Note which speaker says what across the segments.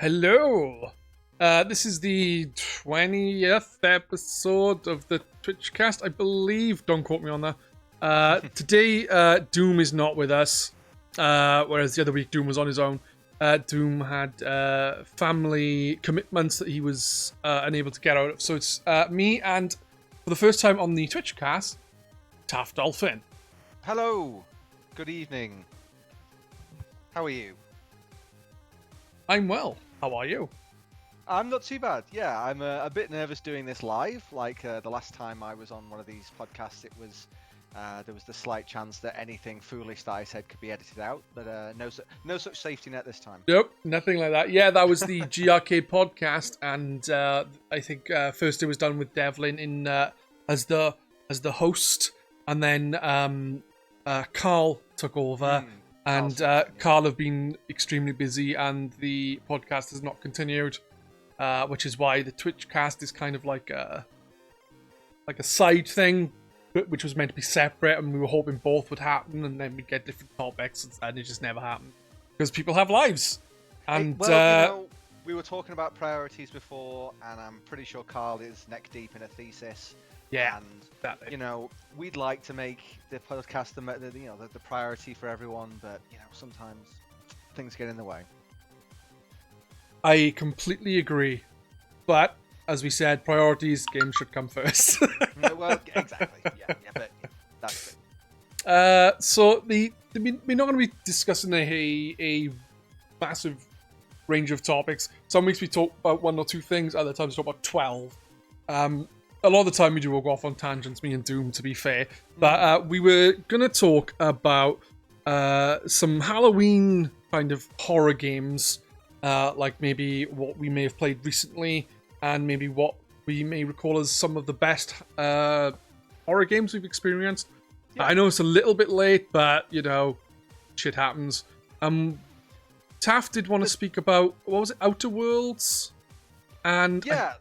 Speaker 1: Hello! This is the 20th episode of the Twitchcast, I believe. Don't quote me on that. Today, Doom is not with us, whereas the other week Doom was on his own. Doom had family commitments that he was unable to get out of. So it's me and, for the first time on the Twitchcast, Tafdolphin.
Speaker 2: Hello! Good evening. How are you?
Speaker 1: I'm well. How are you?
Speaker 2: I'm not too bad. Yeah, I'm a bit nervous doing this live. Like the last time I was on one of these podcasts, it was there was the slight chance that anything foolish that I said could be edited out, but no such safety net this time.
Speaker 1: Nope, nothing like that. Yeah, that was the GRcade podcast, and I think first it was done with Devlin in as the host, and then Carl took over. And Carl have been extremely busy, and the podcast has not continued, which is why the Twitchcast is kind of like a side thing, which was meant to be separate, and we were hoping both would happen, and then we'd get different topics, and it just never happened because people have lives. And
Speaker 2: we were talking about priorities before, and I'm pretty sure Carl is neck deep in a thesis.
Speaker 1: Yeah,
Speaker 2: and
Speaker 1: exactly.
Speaker 2: We'd like to make the podcast the priority for everyone, but sometimes things get in the way.
Speaker 1: I completely agree, but as we said, priorities, games should come first.
Speaker 2: Well, exactly. Yeah, but that's it.
Speaker 1: So we're not going to be discussing a massive range of topics. Some weeks we talk about one or two things, other times we talk about 12. A lot of the time we do go off on tangents, me and Doom, to be fair. But we were going to talk about some Halloween kind of horror games, like maybe what we may have played recently, and maybe what we may recall as some of the best horror games we've experienced. Yeah. I know it's a little bit late, but, shit happens. Taft did want to speak about, what was it, Outer Worlds? And
Speaker 2: yeah.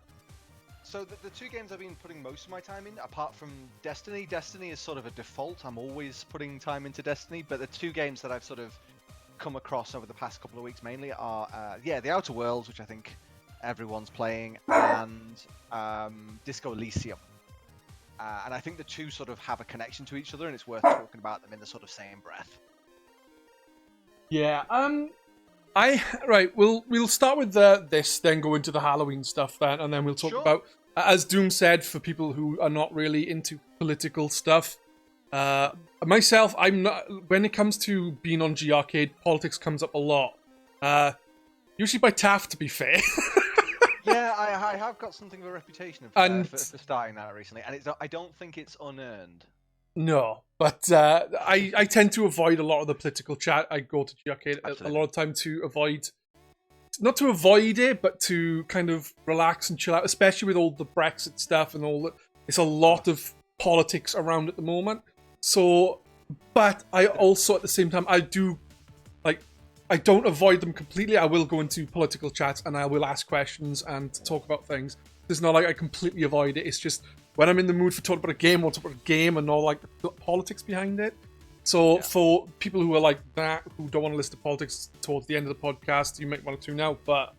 Speaker 2: So the two games I've been putting most of my time in, apart from Destiny. Destiny is sort of a default. I'm always putting time into Destiny, but the two games that I've sort of come across over the past couple of weeks mainly are, the Outer Worlds, which I think everyone's playing, and Disco Elysium. And I think the two sort of have a connection to each other, and it's worth talking about them in the sort of same breath.
Speaker 1: Yeah, we'll start with this, then go into the Halloween stuff, then, and then we'll talk about, as Doom said, for people who are not really into political stuff. Myself, I'm not. When it comes to being on GRcade, politics comes up a lot. Usually by Taft, to be fair.
Speaker 2: Yeah, I have got something of a reputation for starting that recently, and I don't think it's unearned.
Speaker 1: No, but I tend to avoid a lot of the political chat. I go to GRcade a lot of time to avoid, not to avoid it, but to kind of relax and chill out, especially with all the Brexit stuff and all that. It's a lot of politics around at the moment. So, but I also, at the same time, I don't avoid them completely. I will go into political chats and I will ask questions and talk about things. It's not like I completely avoid it. It's just when I'm in the mood for talking about a game, I'll talk about a game and not like the politics behind it. So for people who are like that, who don't want to listen to politics towards the end of the podcast, you might want to tune out. But,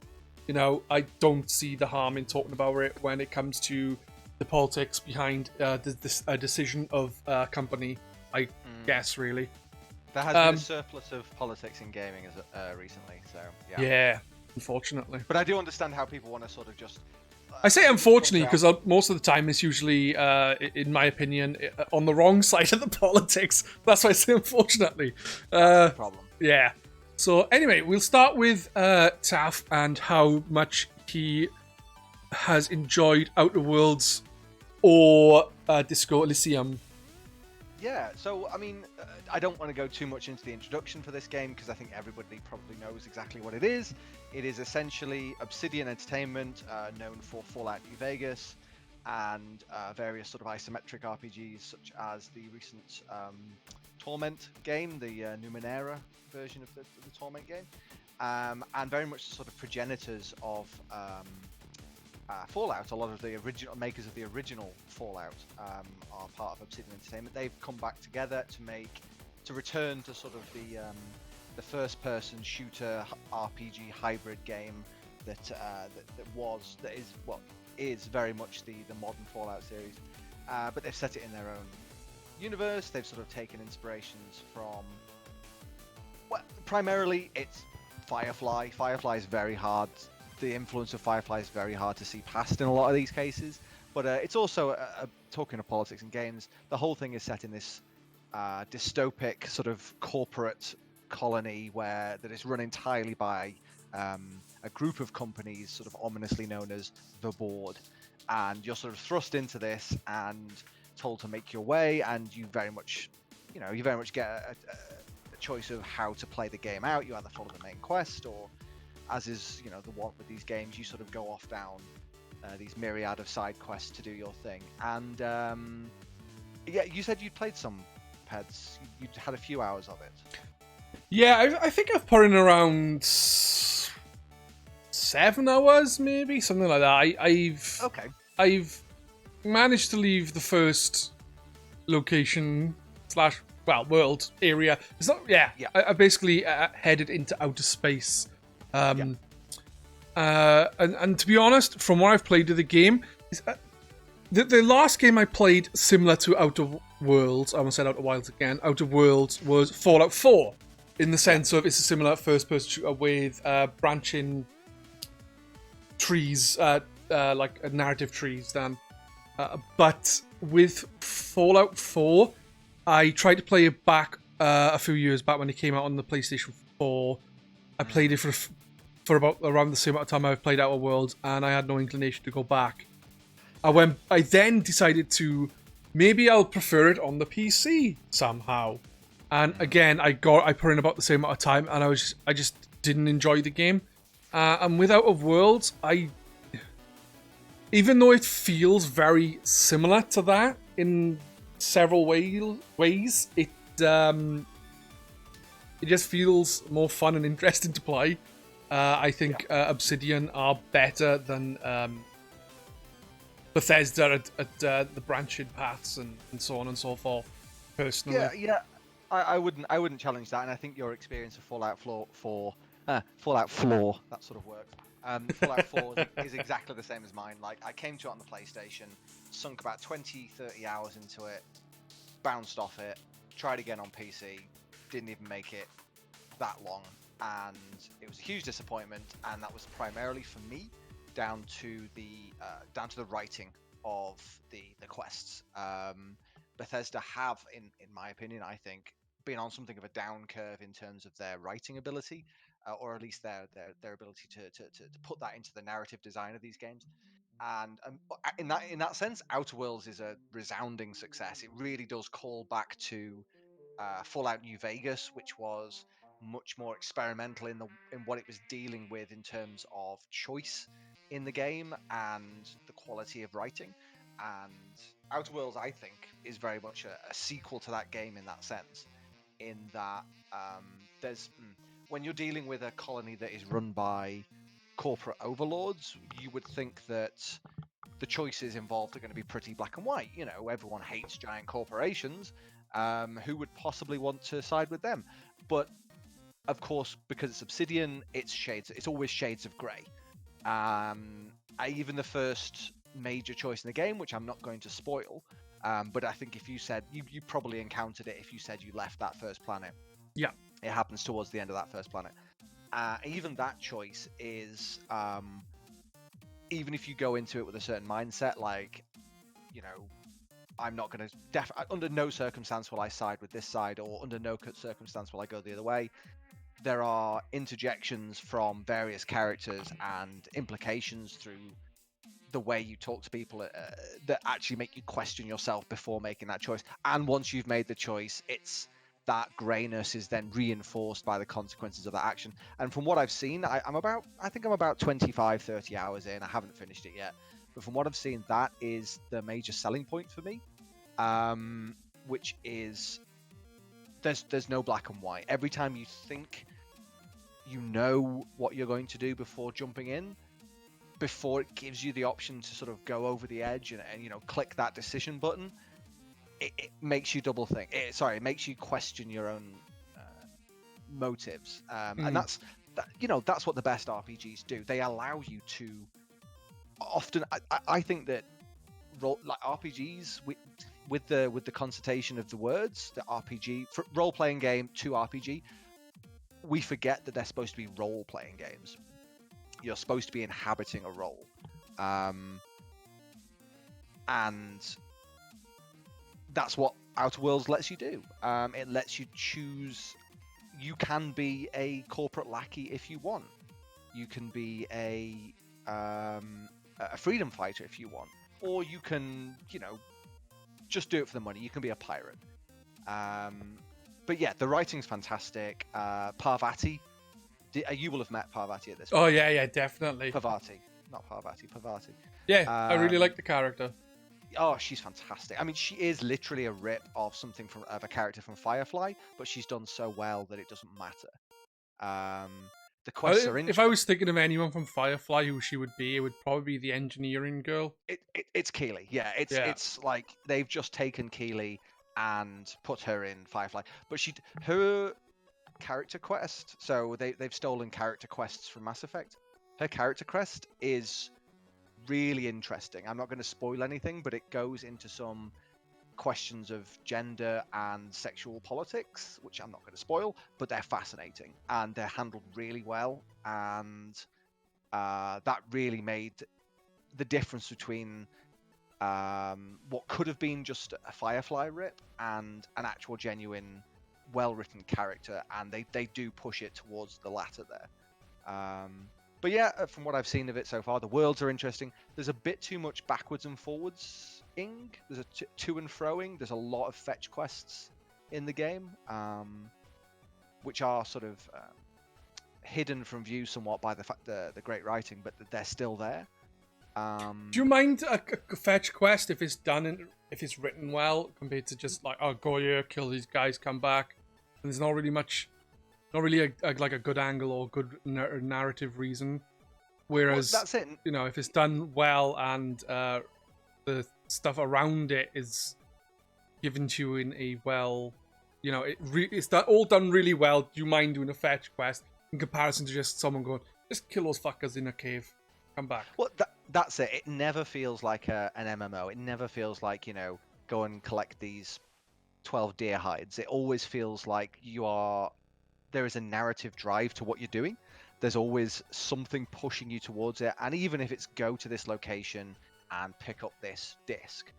Speaker 1: I don't see the harm in talking about it when it comes to the politics behind this decision of a company, I guess, really.
Speaker 2: There has been a surplus of politics in gaming recently, so yeah.
Speaker 1: Yeah, unfortunately.
Speaker 2: But I do understand how people want to sort of just...
Speaker 1: I say unfortunately because most of the time it's usually, in my opinion, on the wrong side of the politics. That's why I say unfortunately.
Speaker 2: That's the problem.
Speaker 1: Yeah. So anyway, we'll start with Taf and how much he has enjoyed Outer Worlds or Disco Elysium.
Speaker 2: Yeah, so, I mean, I don't want to go too much into the introduction for this game because I think everybody probably knows exactly what it is. It is essentially Obsidian Entertainment, known for Fallout New Vegas, and various sort of isometric RPGs, such as the recent Torment game, the Numenera version of the Torment game, and very much the sort of progenitors of Fallout. A lot of the original makers of the original Fallout are part of Obsidian Entertainment. They've come back together to return to sort of the first-person shooter RPG hybrid game that is very much the modern Fallout series, but they've set it in their own universe. They've sort of taken inspirations from, well, primarily it's Firefly. Firefly is very hard. The influence of Firefly is very hard to see past in a lot of these cases. But it's also, talking of politics and games, the whole thing is set in this dystopic sort of corporate colony that is run entirely by a group of companies, sort of ominously known as the Board. And you're sort of thrust into this and told to make your way, and you very much get a choice of how to play the game out. You either follow the main quest, or, as is the one with these games, you sort of go off down these myriad of side quests to do your thing. And yeah, you said you'd played some Pedz. You'd had a few hours of it.
Speaker 1: Yeah, I think I've put in around 7 hours, maybe something like that. I've managed to leave the first location / world area. It's not. Yeah. I basically headed into outer space. And to be honest, from what I've played of the game, the last game I played similar to Outer Worlds, I almost said Outer Wilds again, Outer Worlds, was Fallout 4, in the sense of it's a similar first-person shooter with branching trees, like narrative trees, then. But with Fallout 4, I tried to play it back a few years back when it came out on the PlayStation 4. I played it for about around the same amount of time I've played Outer Worlds, and I had no inclination to go back. I then decided to maybe I'll prefer it on the PC somehow, and again I put in about the same amount of time, and I just didn't enjoy the game. And with Outer Worlds, even though it feels very similar to that in several ways, it just feels more fun and interesting to play. I think Obsidian are better than Bethesda at the branching paths and so on and so forth. Personally,
Speaker 2: I wouldn't challenge that, and I think your experience of Fallout 4, that sort of works. Fallout 4 is exactly the same as mine. Like, I came to it on the PlayStation, sunk about 20-30 hours into it, bounced off it, tried again on PC, didn't even make it that long, and it was a huge disappointment. And that was primarily for me down to the writing of the quests. Bethesda have, in my opinion, I think, been on something of a down curve in terms of their writing ability, or at least their ability to put that into the narrative design of these games. And in that sense, Outer Worlds is a resounding success. It really does call back to Fallout New Vegas, which was much more experimental in what it was dealing with in terms of choice in the game and the quality of writing. And Outer Worlds, I think, is very much a sequel to that game in that sense, in that when you're dealing with a colony that is run by corporate overlords, you would think that the choices involved are going to be pretty black and white. Everyone hates giant corporations. Who would possibly want to side with them? But of course, because it's Obsidian, it's always shades of grey. Even the first major choice in the game, which I'm not going to spoil, but I think if you said you probably encountered it if you said you left that first planet.
Speaker 1: Yeah,
Speaker 2: it happens towards the end of that first planet. Even that choice is, even if you go into it with a certain mindset, like, I'm not going to under no circumstance will I side with this side, or under no circumstance will I go the other way. There are interjections from various characters and implications through the way you talk to people that actually make you question yourself before making that choice. And once you've made the choice, that grayness is then reinforced by the consequences of that action. And from what I've seen, I think I'm about 25-30 hours in. I haven't finished it yet, but from what I've seen, that is the major selling point for me, which is there's no black and white. Every time you think you know what you're going to do before jumping in, before it gives you the option to sort of go over the edge and click that decision button, it makes you double think. It makes you question your own motives, and that's what the best RPGs do. They allow you to often. I think that RPGs with the consultation of the words, the RPG for role-playing game to RPG, we forget that they're supposed to be role-playing games. You're supposed to be inhabiting a role, and that's what Outer Worlds lets you do. It lets you choose. You can be a corporate lackey if you want. You can be a freedom fighter if you want, or you can, just do it for the money. You can be a pirate. But yeah, the writing's fantastic. Parvati, you will have met Parvati at this point.
Speaker 1: Oh yeah, definitely.
Speaker 2: Parvati, not Parvati, Parvati.
Speaker 1: Yeah, I really like the character.
Speaker 2: Oh, she's fantastic. I mean, she is literally a rip of something of a character from Firefly, but she's done so well that it doesn't matter. The quests are interesting.
Speaker 1: If I was thinking of anyone from Firefly who she would be, it would probably be the engineering girl.
Speaker 2: It's Keeley. Yeah, it's like they've just taken Keeley and put her in Firefly, but her character quest. So they've stolen character quests from Mass Effect. Her character quest is really interesting. I'm not going to spoil anything, but it goes into some questions of gender and sexual politics, which I'm not going to spoil, but they're fascinating and they're handled really well, and that really made the difference between what could have been just a Firefly rip and an actual genuine well-written character, and they do push it towards the latter there. But yeah, from what I've seen of it so far, the worlds are interesting. There's a bit too much backwards and forwards-ing. There's a to and froing. There's a lot of fetch quests in the game, which are sort of hidden from view somewhat by the fact the great writing, but they're still there.
Speaker 1: Do you mind a fetch quest if it's done and if it's written well, compared to just like, oh, go here, kill these guys, come back, and there's not really much. Not really like a good angle or good narrative reason. Whereas,
Speaker 2: well, that's it.
Speaker 1: If it's done well and the stuff around it is given to you in a well, it's all done really well. Do you mind doing a fetch quest in comparison to just someone going, just kill those fuckers in a cave, come back?
Speaker 2: Well, that's it. It never feels like an MMO. It never feels like, go and collect these 12 deer hides. It always feels like there is a narrative drive to what you're doing. There's always something pushing you towards it, and even if it's go to this location and pick up this disc,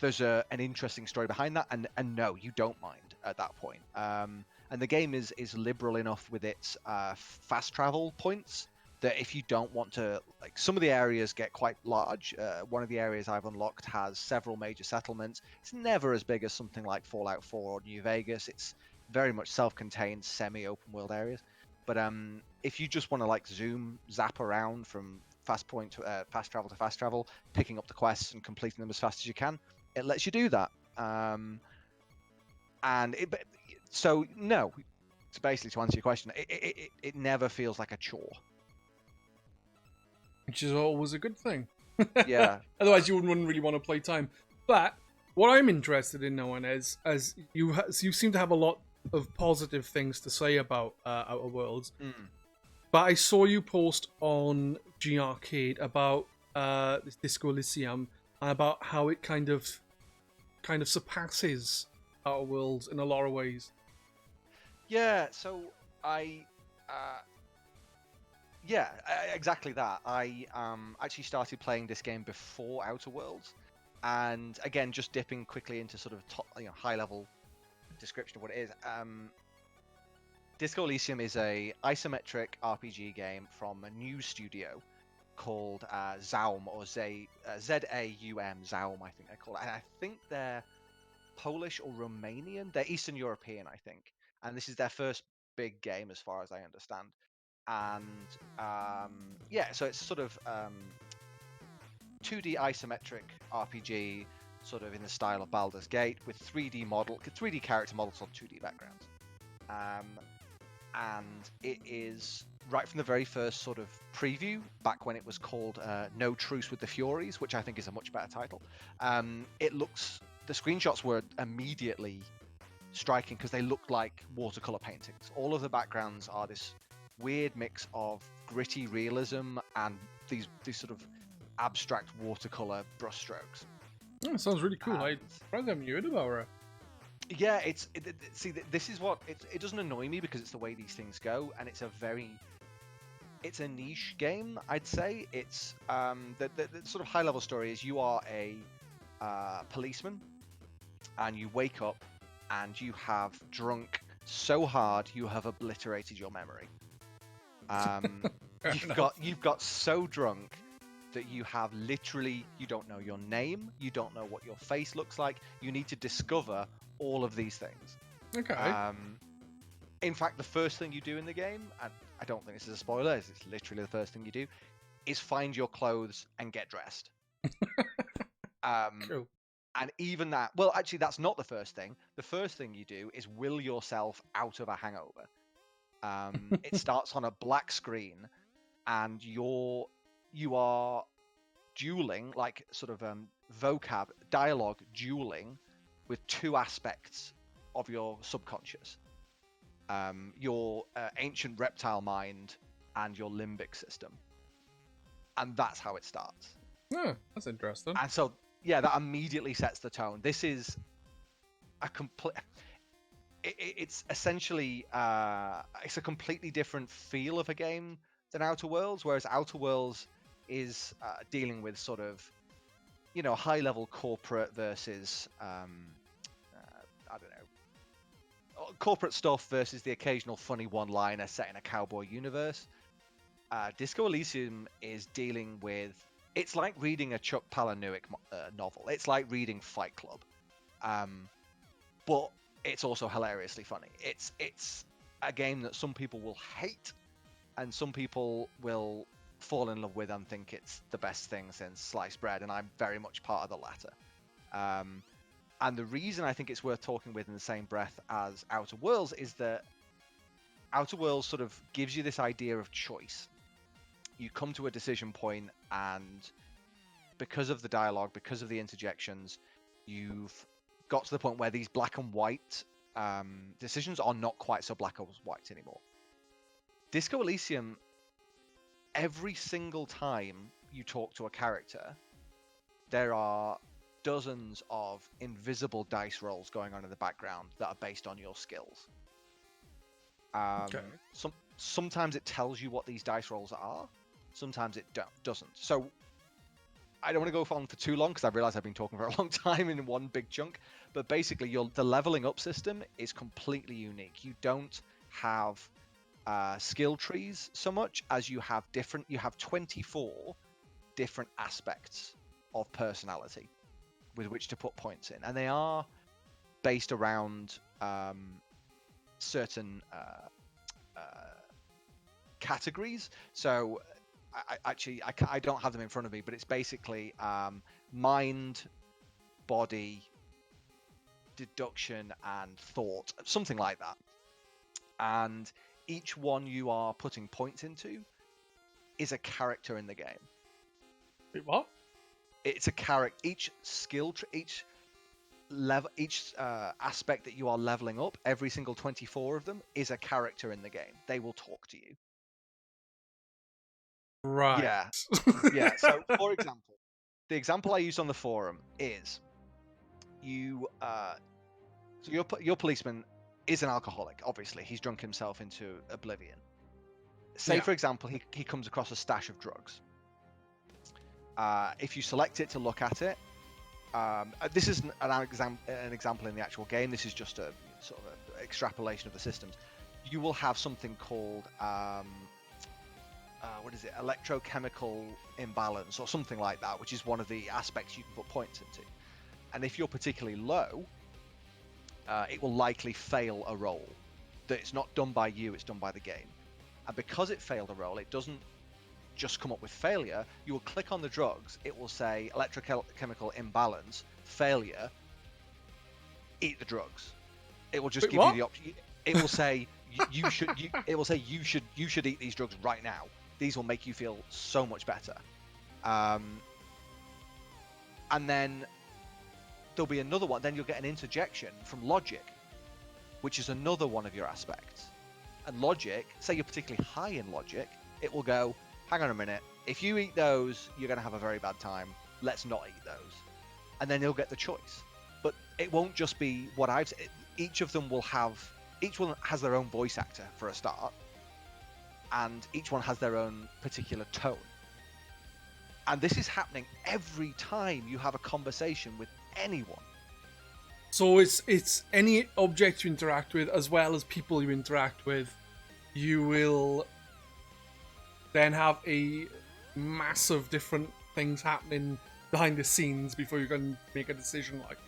Speaker 2: there's an interesting story behind that, and no, you don't mind at that point. And the game is liberal enough with its fast travel points that if you don't want to, like, some of the areas get quite large. One of the areas I've unlocked has several major settlements. It's never as big as something like Fallout 4 or New Vegas. It's very much self-contained, semi-open world areas. But if you just want to zap around from fast travel to fast travel, picking up the quests and completing them as fast as you can, it lets you do that. So basically, to answer your question, it never feels like a chore,
Speaker 1: which is always a good thing.
Speaker 2: Yeah.
Speaker 1: Otherwise, you wouldn't really want to play time. But what I'm interested in knowing is, as you seem to have a lot of positive things to say about Outer Worlds, but I saw you post on GRcade about this Disco Elysium and about how it kind of surpasses Outer Worlds in a lot of ways.
Speaker 2: Yeah, so exactly that. I actually started playing this game before Outer Worlds, and again, just dipping quickly into sort of top, high level description of what it is. Disco Elysium is a isometric RPG game from a new studio called Zaum, or Z-A-U-M, Zaum, I think they call it. And I think they're Polish or Romanian. They're Eastern European, I think. And this is their first big game, as far as I understand. And so it's sort of 2D isometric RPG, sort of in the style of Baldur's Gate, with 3D character models on 2D backgrounds. And it is right from the very first sort of preview, back when it was called No Truce with the Furies, which I think is a much better title. The screenshots were immediately striking because they looked like watercolor paintings. All of the backgrounds are this weird mix of gritty realism and these sort of abstract watercolor brushstrokes.
Speaker 1: Oh, that sounds really cool. I
Speaker 2: And
Speaker 1: probably haven't heard about her.
Speaker 2: yeah, see, this is what it doesn't annoy me because it's the way these things go, and it's a niche game, I'd say. It's the sort of high level story is you are a policeman, and you wake up and you have drunk so hard you have obliterated your memory. You've got so drunk that you have literally, you don't know your name, you don't know what your face looks like. You need to discover all of these things.
Speaker 1: Okay.
Speaker 2: In fact, the first thing you do in the game, and I don't think this is a spoiler, it's literally the first thing you do, is find your clothes and get dressed.
Speaker 1: Cool.
Speaker 2: And even that, well, actually, that's not the first thing. The first thing you do is will yourself out of a hangover. It starts on a black screen, and you are dueling, like sort of vocab, dialogue dueling with two aspects of your subconscious. Your ancient reptile mind and your limbic system. And that's how it starts.
Speaker 1: Oh, that's interesting.
Speaker 2: And so, yeah, that immediately sets the tone. This is a complete... It's essentially... it's a completely different feel of a game than Outer Worlds, whereas Outer Worlds is dealing with sort of, high-level corporate versus... I don't know, corporate stuff versus the occasional funny one-liner set in a cowboy universe. Disco Elysium is dealing with... It's like reading a Chuck Palahniuk novel. It's like reading Fight Club. But it's also hilariously funny. It's a game that some people will hate, and some people will fall in love with and think it's the best thing since sliced bread, and I'm very much part of the latter. And the reason I think it's worth talking with in the same breath as Outer Worlds is that Outer Worlds sort of gives you this idea of choice. You come to a decision point, and because of the dialogue, because of the interjections, you've got to the point where these black and white decisions are not quite so black or white anymore. Disco Elysium, every single time you talk to a character, there are dozens of invisible dice rolls going on in the background that are based on your skills.
Speaker 1: Okay.
Speaker 2: Sometimes it tells you what these dice rolls are. Sometimes it doesn't. So I don't want to go on for too long because I realize I've been talking for a long time in one big chunk. But basically, the leveling up system is completely unique. You don't have skill trees so much as you have 24 different aspects of personality with which to put points in, and they are based around certain categories. So I don't have them in front of me, but it's basically mind, body, deduction, and thought, something like that. And each one you are putting points into is a character in the game.
Speaker 1: Wait, what?
Speaker 2: It's a character. Each skill, each level, each aspect that you are leveling up, every single 24 of them is a character in the game. They will talk to you.
Speaker 1: Right.
Speaker 2: Yeah. Yeah. So, for example, the example I used on the forum is you. So your policeman is an alcoholic. Obviously, he's drunk himself into oblivion. Say, for example, he comes across a stash of drugs. If you select it to look at it, this is an example in the actual game. This is just a sort of extrapolation of the systems. You will have something called electrochemical imbalance or something like that, which is one of the aspects you can put points into. And if you're particularly low, it will likely fail a roll. That it's not done by you, it's done by the game. And because it failed a roll, it doesn't just come up with failure. You will click on the drugs, it will say electrochemical imbalance, failure, eat the drugs. It will just give you the option. It will say you should eat these drugs right now. These will make you feel so much better. And then there'll be another one. Then you'll get an interjection from logic, which is another one of your aspects. And logic, say you're particularly high in logic, it will go, hang on a minute, if you eat those, you're going to have a very bad time. Let's not eat those. And then you'll get the choice. But it won't just be what I've said. Each one has their own voice actor for a start. And each one has their own particular tone. And this is happening every time you have a conversation with anyone.
Speaker 1: So it's any object you interact with, as well as people you interact with, you will then have a massive different things happening behind the scenes before you can make a decision. Like,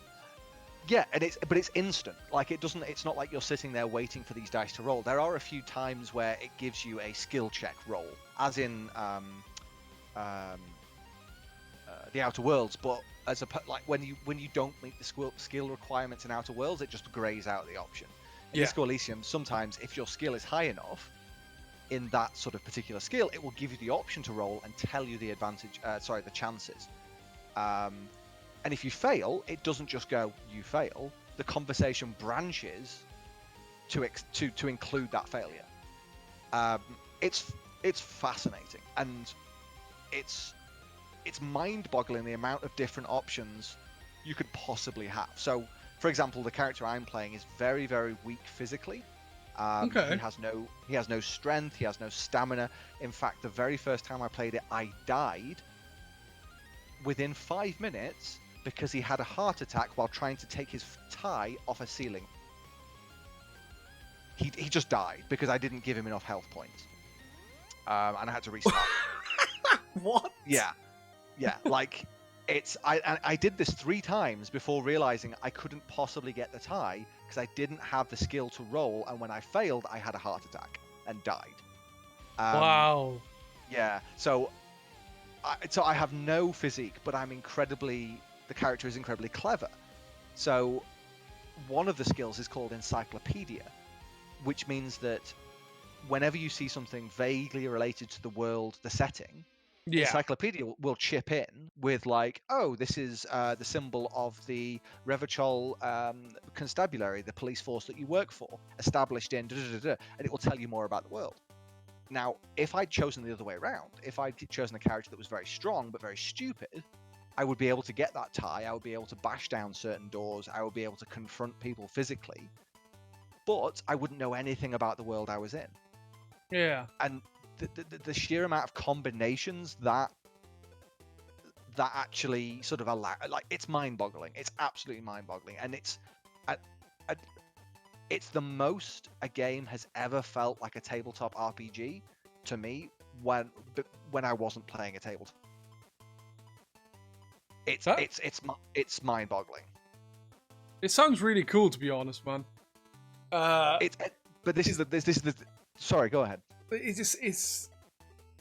Speaker 2: yeah, and it's instant. Like it's not like you're sitting there waiting for these dice to roll. There are a few times where it gives you a skill check roll, as in the Outer Worlds, but like when you don't meet the skill requirements in Outer Worlds, it just grays out the option. In Disco Elysium, sometimes if your skill is high enough in that sort of particular skill, it will give you the option to roll and tell you the the chances. And if you fail, it doesn't just go, you fail. The conversation branches to include that failure. It's fascinating, and it's mind-boggling the amount of different options you could possibly have. So, for example, the character I'm playing is very, very weak physically.
Speaker 1: Okay.
Speaker 2: He has no strength. He has no stamina. In fact, the very first time I played it, I died within 5 minutes because he had a heart attack while trying to take his tie off a ceiling. He just died because I didn't give him enough health points, and I had to restart.
Speaker 1: What?
Speaker 2: Yeah, like I did this 3 times before realizing I couldn't possibly get the tie because I didn't have the skill to roll, and when I failed, I had a heart attack and died.
Speaker 1: Wow.
Speaker 2: Yeah, so I have no physique, but the character is incredibly clever. So one of the skills is called Encyclopedia, which means that whenever you see something vaguely related to the world, the setting, Encyclopedia will chip in with like, oh, this is the symbol of the Revachol Constabulary, the police force that you work for, established in and it will tell you more about the world. Now, if I'd chosen the other way around, if I'd chosen a character that was very strong but very stupid, I would be able to get that tie, I would be able to bash down certain doors, I would be able to confront people physically, but I wouldn't know anything about the world I was in.
Speaker 1: Yeah.
Speaker 2: And the sheer amount of combinations that actually sort of allow, like, it's mind-boggling. It's absolutely mind-boggling, and it's the most a game has ever felt like a tabletop RPG to me when I wasn't playing a tabletop. It's mind-boggling.
Speaker 1: It sounds really cool, to be honest, man.
Speaker 2: But this is the. Sorry, go ahead.
Speaker 1: It's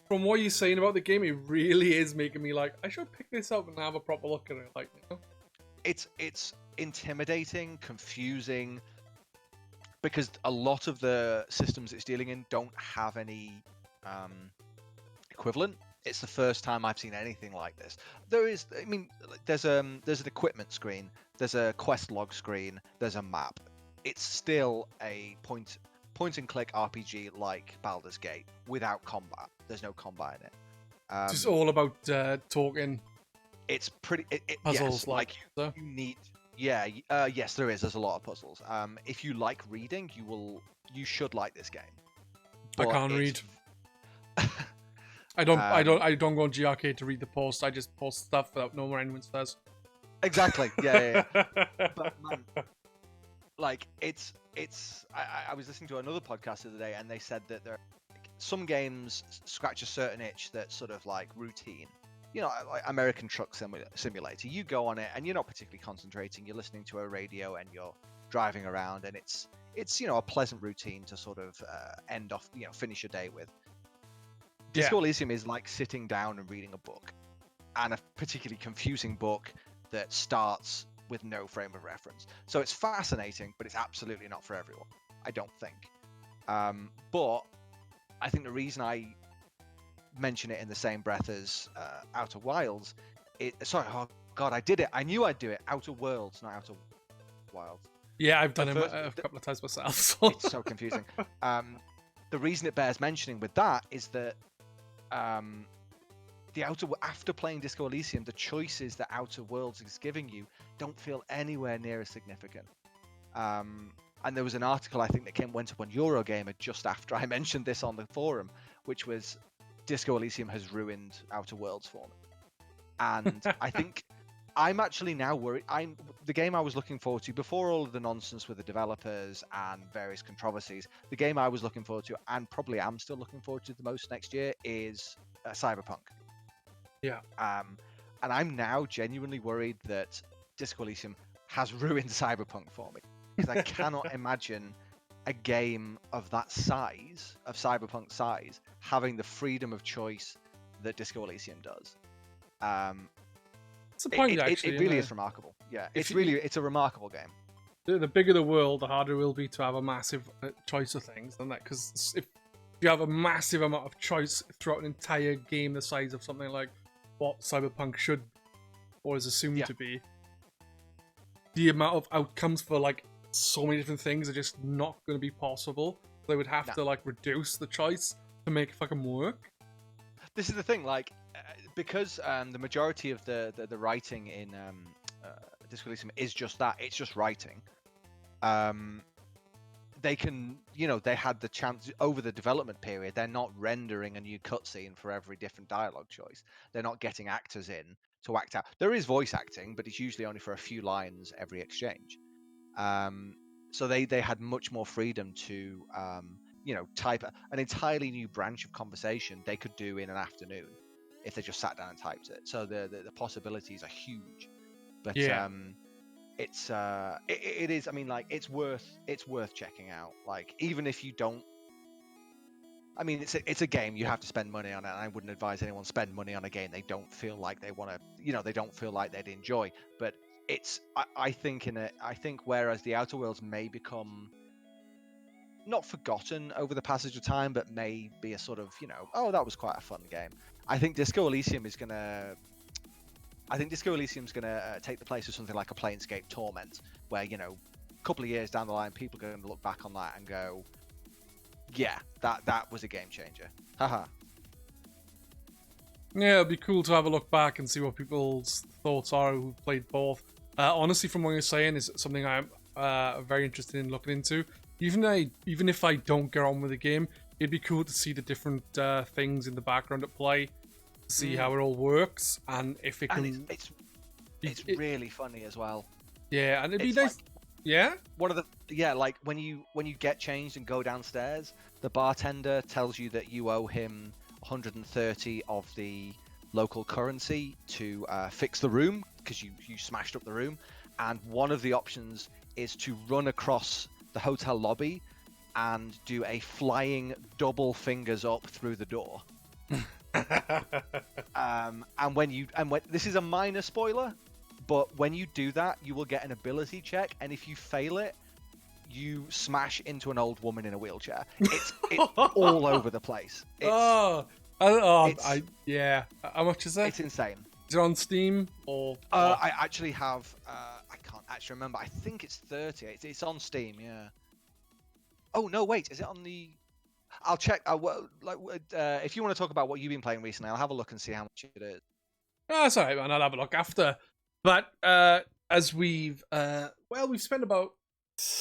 Speaker 1: from what you're saying about the game, it really is making me like, I should pick this up and have a proper look at it. Like, you know?
Speaker 2: It's intimidating, confusing, because a lot of the systems it's dealing in don't have any equivalent. It's the first time I've seen anything like this. There's an equipment screen, there's a quest log screen, there's a map. It's still a point and click RPG like Baldur's Gate without combat. There's no combat in it.
Speaker 1: Just all about talking.
Speaker 2: It's pretty
Speaker 1: puzzles,
Speaker 2: yes, like you need. Yeah, yes, there is. There's a lot of puzzles. If you like reading, you should like this game.
Speaker 1: But I can't read. I don't go on GRcade to read the post. I just post stuff without knowing what anyone says.
Speaker 2: Exactly. Yeah. But man, like I was listening to another podcast the other day, and they said that some games scratch a certain itch that's sort of like routine. You know, like American Truck Simulator. You go on it and you're not particularly concentrating. You're listening to a radio and you're driving around, and it's a pleasant routine to sort of end off, finish your day with. Disco Elysium is like sitting down and reading a book, and a particularly confusing book that starts with no frame of reference. So it's fascinating, but it's absolutely not for everyone, I don't think. But I think the reason I mention it in the same breath as Outer Wilds, I did it. I knew I'd do it. Outer Worlds, not Outer Wilds.
Speaker 1: Yeah, I've done it a couple of times myself. So.
Speaker 2: It's so confusing. the reason it bears mentioning with that is that after playing Disco Elysium, the choices that Outer Worlds is giving you don't feel anywhere near as significant. And there was an article I think that went up on Eurogamer just after I mentioned this on the forum, which was Disco Elysium has ruined Outer Worlds for me. And I think I'm actually now worried. The game I was looking forward to before all of the nonsense with the developers and various controversies. The game I was looking forward to, and probably am still looking forward to the most next year, is Cyberpunk.
Speaker 1: Yeah.
Speaker 2: And I'm now genuinely worried that Disco Elysium has ruined Cyberpunk for me, because I cannot imagine a game of that size, of Cyberpunk size, having the freedom of choice that Disco Elysium does.
Speaker 1: It's a point, actually.
Speaker 2: It really is remarkable. Yeah, it's a remarkable game.
Speaker 1: The bigger the world, the harder it will be to have a massive choice of things, than that. Because if you have a massive amount of choice throughout an entire game the size of something like what Cyberpunk should or is assumed to be, the amount of outcomes for like so many different things are just not going to be possible. They would have to like reduce the choice to make it fucking work.
Speaker 2: This is the thing, like, because the majority of the writing in Disco Elysium is just that, it's just writing. They can, they had the chance over the development period. They're not rendering a new cutscene for every different dialogue choice. They're not getting actors in to act out. There is voice acting, but it's usually only for a few lines every exchange. So they had much more freedom to, type an entirely new branch of conversation they could do in an afternoon if they just sat down and typed it. So the possibilities are huge. But it is. I mean, like, it's worth checking out. Like, even if you don't. I mean, it's a game. You have to spend money on it. And I wouldn't advise anyone spend money on a game they don't feel like they want to. They don't feel like they'd enjoy. But it's. I think whereas the Outer Worlds may become not forgotten over the passage of time, but may be a sort of that was quite a fun game. I think Disco Elysium is gonna. I think Disco Elysium's going to take the place of something like a Planescape Torment, where, a couple of years down the line, people are going to look back on that and go, yeah, that was a game changer. Haha.
Speaker 1: Yeah, it'd be cool to have a look back and see what people's thoughts are who played both. Honestly, from what you're saying, is something I'm very interested in looking into. Even if I don't get on with the game, it'd be cool to see the different things in the background at play. See how it all works, and if it can.
Speaker 2: And it's really funny as well.
Speaker 1: Yeah, and it'd be nice. Like,
Speaker 2: one of the like when you get changed and go downstairs, the bartender tells you that you owe him 130 of the local currency to fix the room because you smashed up the room, and one of the options is to run across the hotel lobby and do a flying double fingers up through the door. And when this is a minor spoiler, but when you do that, you will get an ability check, and if you fail it, you smash into an old woman in a wheelchair. It's all over the place.
Speaker 1: How much is that?
Speaker 2: It's insane.
Speaker 1: Is it on Steam or?
Speaker 2: I actually have. I can't actually remember. I think it's 30. It's on Steam. Yeah. Oh no! Wait, is it on the? I'll check. If you want to talk about what you've been playing recently, I'll have a look and see how much it is.
Speaker 1: Oh, that's alright, man. I'll have a look after. But as we've spent about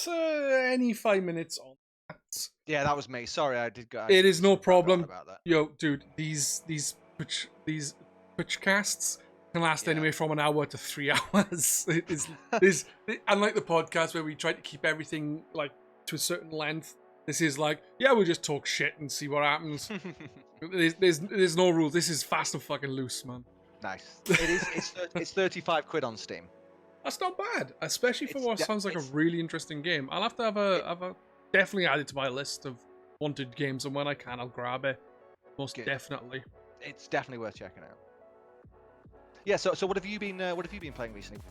Speaker 1: 25 minutes on that.
Speaker 2: Yeah, that was me. Sorry, I did go.
Speaker 1: It is no problem.
Speaker 2: About that.
Speaker 1: Yo, dude, these Twitchcasts can last anywhere from an hour to 3 hours. Is unlike the podcast where we try to keep everything like to a certain length. This is like, we'll just talk shit and see what happens. There's no rules. This is fast and fucking loose, man.
Speaker 2: Nice. It's 35 quid on Steam.
Speaker 1: That's not bad, especially for what sounds like a really interesting game. I'll have to have a definitely add it to my list of wanted games, and when I can, I'll grab it. Most definitely.
Speaker 2: It's definitely worth checking out. Yeah. So what have you been playing recently?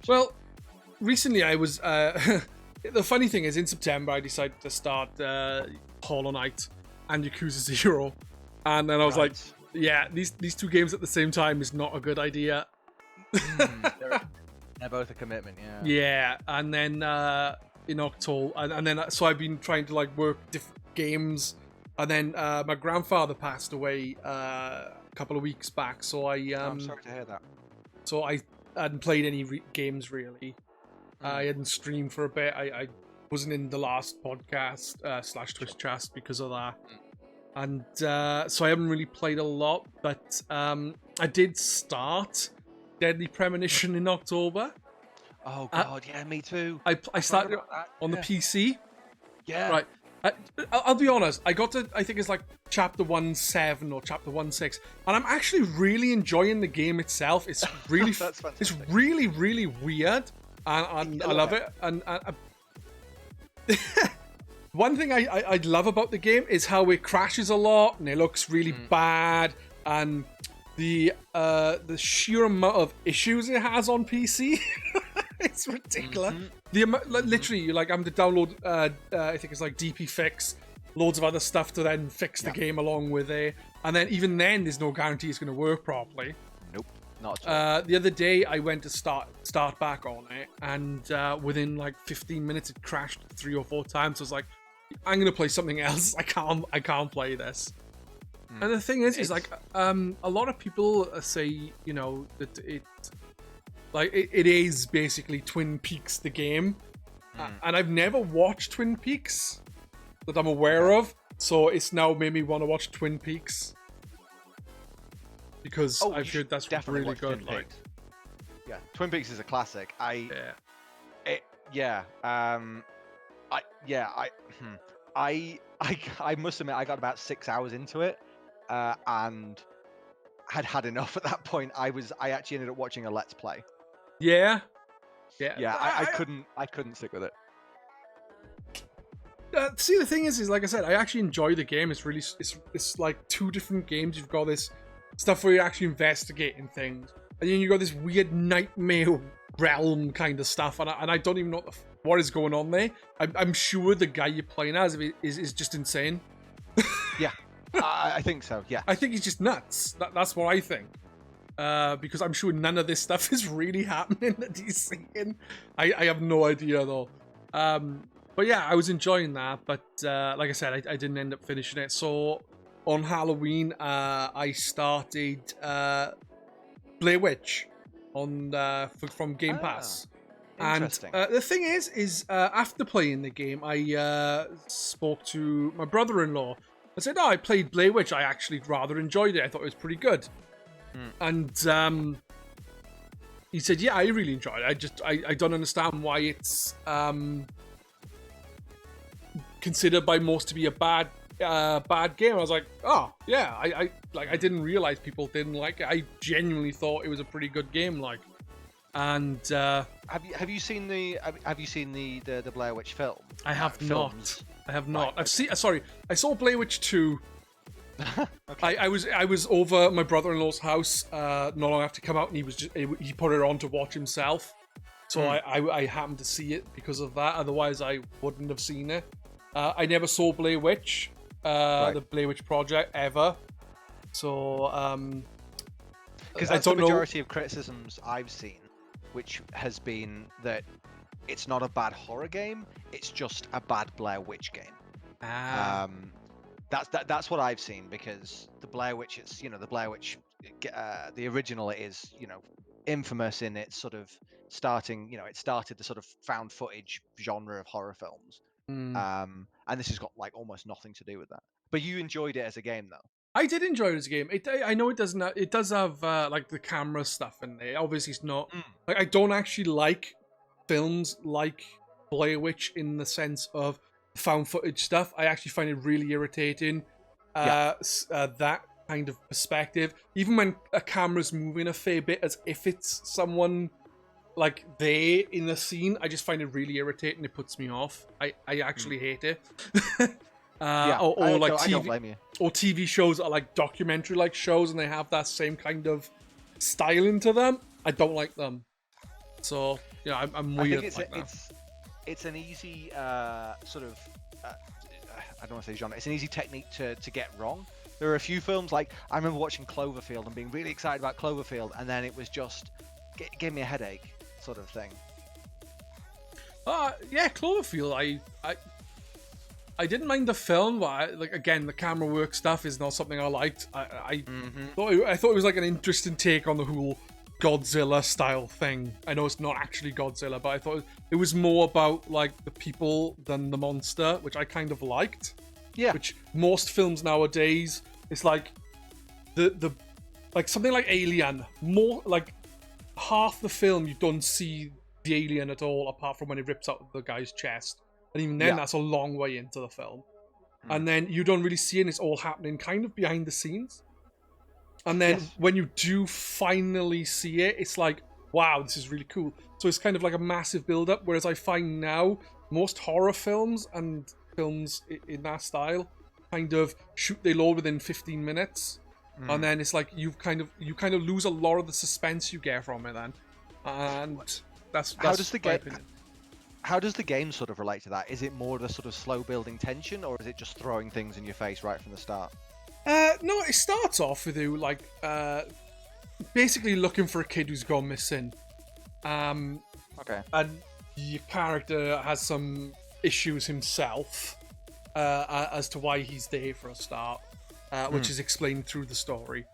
Speaker 1: Well, recently I was. The funny thing is, in September, I decided to start Hollow Knight and Yakuza 0. And then I was like, these two games at the same time is not a good idea.
Speaker 2: They're both a commitment, yeah.
Speaker 1: Yeah, and then in October, and then so I've been trying to like work different games And then my grandfather passed away a couple of weeks back, so
Speaker 2: I'm sorry to hear that.
Speaker 1: So I hadn't played any games really. I hadn't streamed for a bit. I wasn't in the last podcast / Twitchcast because of that. And so I haven't really played a lot, but I did start Deadly Premonition in October.
Speaker 2: Oh god, yeah, me too.
Speaker 1: I started on the PC.
Speaker 2: Yeah.
Speaker 1: Right. I'll be honest. I got to, I think it's like chapter 1.7 or chapter 1.6, and I'm actually really enjoying the game itself. It's really, it's really, really weird, and I love it. And one thing I love about the game is how it crashes a lot, and it looks really bad, and the sheer amount of issues it has on PC. It's ridiculous. The amount, literally, you're like, I'm to download. I think it's like DP fix, loads of other stuff to then fix the game along with it, and then even then, there's no guarantee it's going to work properly.
Speaker 2: Nope, not at all.
Speaker 1: The other day, I went to start back on it, and within like 15 minutes, it crashed 3 or 4 times. So I was like, I'm going to play something else. I can't play this. And the thing is like, a lot of people say, you know, that it is basically Twin Peaks the game, and I've never watched Twin Peaks that I'm aware of, so it's now made me want to watch Twin Peaks because I've heard that's really good. Like,
Speaker 2: yeah, Twin Peaks is a classic. I must admit I got about 6 hours into it, and had enough at that point. I actually ended up watching a Let's Play.
Speaker 1: Yeah.
Speaker 2: I couldn't stick with it.
Speaker 1: See, the thing is like I said, I actually enjoy the game. It's really, it's like 2 different games. You've got this stuff where you're actually investigating things, and then you got this weird nightmare realm kind of stuff, and I don't even know what is going on there. I'm sure the guy you're playing as is just insane.
Speaker 2: Yeah, I think so. Yeah,
Speaker 1: I think he's just nuts. That's what I think. Because I'm sure none of this stuff is really happening that he's seeing. I have no idea though. But yeah, I was enjoying that. But like I said, I didn't end up finishing it. So on Halloween, I started Blair Witch on from Game Pass. And the thing is after playing the game, I spoke to my brother-in-law. I said, I played Blair Witch. I actually rather enjoyed it. I thought it was pretty good. And he said, yeah, I really enjoyed it. I don't understand why it's considered by most to be a bad game. I was like, oh yeah, I didn't realize people didn't like it. I genuinely thought it was a pretty good game. Like, and
Speaker 2: have you seen the Blair Witch film?
Speaker 1: I have not. I have not.
Speaker 2: Right.
Speaker 1: I saw Blair Witch 2.
Speaker 2: Okay.
Speaker 1: I was over my brother-in-law's house not long after it came out, and he put it on to watch himself. So I happened to see it because of that. Otherwise, I wouldn't have seen it. I never saw Blair Witch, the Blair Witch Project ever. So
Speaker 2: because that's the majority of criticisms I've seen, which has been that it's not a bad horror game; it's just a bad Blair Witch game. That's what I've seen, because the Blair Witch, the Blair Witch, the original is, infamous in its sort of starting, it started the sort of found footage genre of horror films. And this has got like almost nothing to do with that. But you enjoyed it as a game, though.
Speaker 1: I did enjoy it as a game. I know it doesn't. It does have like the camera stuff in there. Obviously, it's not like I don't actually like films like Blair Witch in the sense of found footage stuff. I actually find it really irritating. That kind of perspective, even when a camera's moving a fair bit as if it's someone like there in the scene, I just find it really irritating. It puts me off. I actually hate it. Or like
Speaker 2: I don't blame you.
Speaker 1: Or TV shows are like documentary like shows, and they have that same kind of style into them. I don't like them. So yeah, I'm weird.
Speaker 2: I think it's an easy sort of I don't want to say genre. It's an easy technique to get wrong. There are a few films, like I remember watching Cloverfield and being really excited about Cloverfield, and then it was just gave me a headache sort of thing.
Speaker 1: Yeah, Cloverfield. I didn't mind the film, but again, the camera work stuff is not something I liked. I thought it was like an interesting take on the whole Godzilla style thing. I know it's not actually Godzilla, but I thought it was more about like the people than the monster, which I kind of liked.
Speaker 2: Yeah.
Speaker 1: Which most films nowadays, it's like the like something like Alien, more like half the film you don't see the alien at all, apart from when it rips out the guy's chest. And even then, that's a long way into the film. And then you don't really see it, and it's all happening kind of behind the scenes. And then when you do finally see it, it's like, wow, this is really cool. So it's kind of like a massive build-up, whereas I find now most horror films and films in that style kind of shoot their load within 15 minutes. And then it's like you kind of lose a lot of the suspense you get from it then. And that's
Speaker 2: how does the game sort of relate to that? Is it more the sort of slow building tension, or is it just throwing things in your face right from the start?
Speaker 1: No, it starts off with you like basically looking for a kid who's gone missing.
Speaker 2: Okay.
Speaker 1: And your character has some issues himself as to why he's there for a start, which is explained through the story.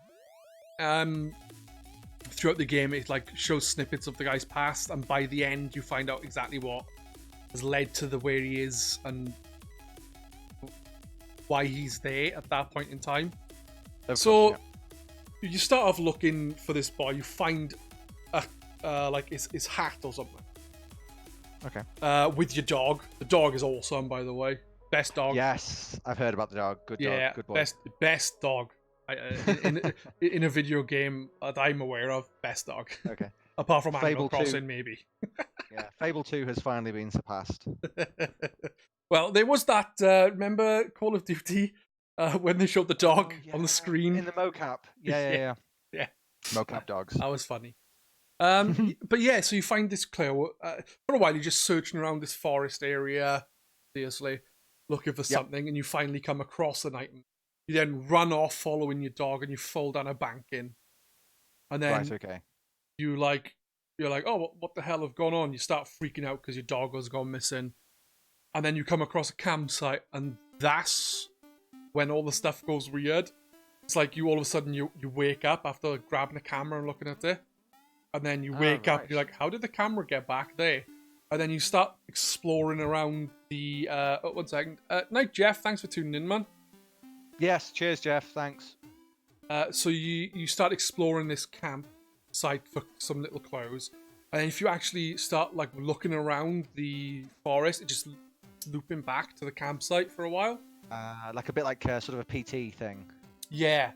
Speaker 1: Throughout the game, it like shows snippets of the guy's past, and by the end, you find out exactly what has led to the where he is and why he's there at that point in time. You start off looking for this boy. You find like his hat or something.
Speaker 2: Okay.
Speaker 1: With your dog. The dog is awesome, by the way. Best dog.
Speaker 2: Yes, I've heard about the dog. Good dog. Good boy.
Speaker 1: Best dog. In a video game that I'm aware of, best dog.
Speaker 2: Okay.
Speaker 1: Apart from Animal
Speaker 2: Fable
Speaker 1: Crossing,
Speaker 2: 2.
Speaker 1: maybe.
Speaker 2: Yeah, Fable 2 has finally been surpassed.
Speaker 1: Well, there was that, remember Call of Duty, when they showed the dog on the screen?
Speaker 2: In the mocap. Yeah. Mocap dogs.
Speaker 1: That was funny. But yeah, so you find this clue. For a while, you're just searching around this forest area, seriously, looking for something, and you finally come across an item. You then run off following your dog, and you fall down a bank in. And then you're like, oh, what the hell have gone on? You start freaking out because your dog has gone missing. And then you come across a campsite, and that's when all the stuff goes weird. It's like you all of a sudden you wake up after grabbing a camera and looking at it. And then you wake up, you're like, how did the camera get back there? And then you start exploring around the... oh, 1 second. Night, Jeff. Thanks for tuning in, man.
Speaker 2: Yes, cheers, Jeff. Thanks.
Speaker 1: So you start exploring this campsite for some little clues. And if you actually start like looking around the forest, it just looping back to the campsite for a while.
Speaker 2: Like a bit like sort of a PT thing.
Speaker 1: Yeah.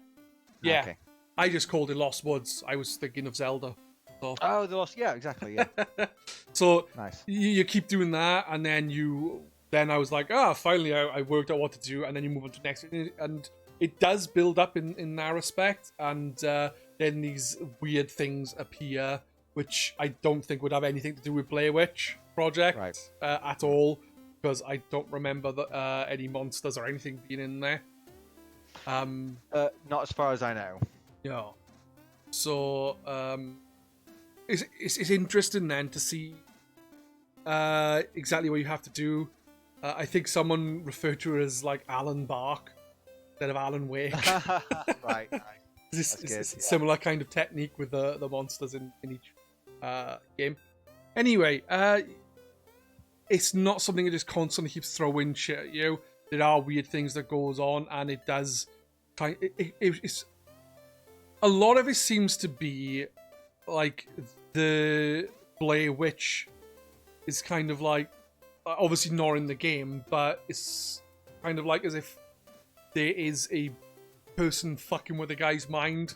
Speaker 2: Okay.
Speaker 1: I just called it Lost Woods. I was thinking of Zelda. So.
Speaker 2: Oh, the Lost. Yeah, exactly. Yeah.
Speaker 1: So
Speaker 2: nice.
Speaker 1: You keep doing that, and then I was like, finally I worked out what to do, and then you move on to the next, and it does build up in that respect, and then these weird things appear, which I don't think would have anything to do with Blair Witch Project at all, because I don't remember any monsters or anything being in there.
Speaker 2: Not as far as I know.
Speaker 1: Yeah. So it's interesting then to see exactly what you have to do. I think someone referred to it as like Alan Bark instead of Alan Wake.
Speaker 2: Right.
Speaker 1: It's a similar kind of technique with the monsters in each game. Anyway, it's not something that just constantly keeps throwing shit at you. There are weird things that goes on, and it does it's a lot of it seems to be like the Blair Witch is kind of like obviously not in the game, but it's kind of like as if there is a person fucking with a guy's mind,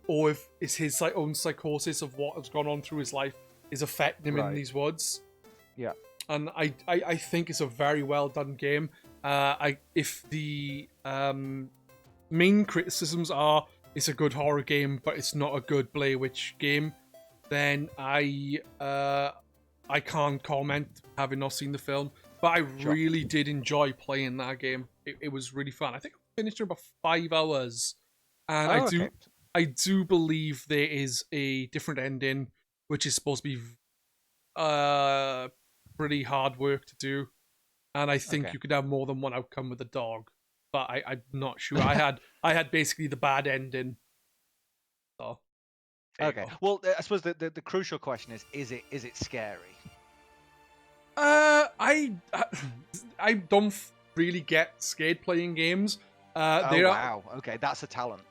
Speaker 1: or if it's his own psychosis of what has gone on through his life is affecting him in these woods.
Speaker 2: Yeah.
Speaker 1: And I think it's a very well done game. If the main criticisms are it's a good horror game, but it's not a good Blair Witch game, then I can't comment having not seen the film. But I really did enjoy playing that game. It was really fun. I think I finished in about 5 hours, and I do believe there is a different ending, which is supposed to be pretty hard work to do. and I think
Speaker 2: Okay.
Speaker 1: you could have more than one outcome with a dog. But I'm not sure. I had basically the bad ending. So there you
Speaker 2: Okay.
Speaker 1: go.
Speaker 2: Well, I suppose the crucial question is it scary?
Speaker 1: I don't really get scared playing games.
Speaker 2: Oh
Speaker 1: There are
Speaker 2: wow. Okay, that's a talent.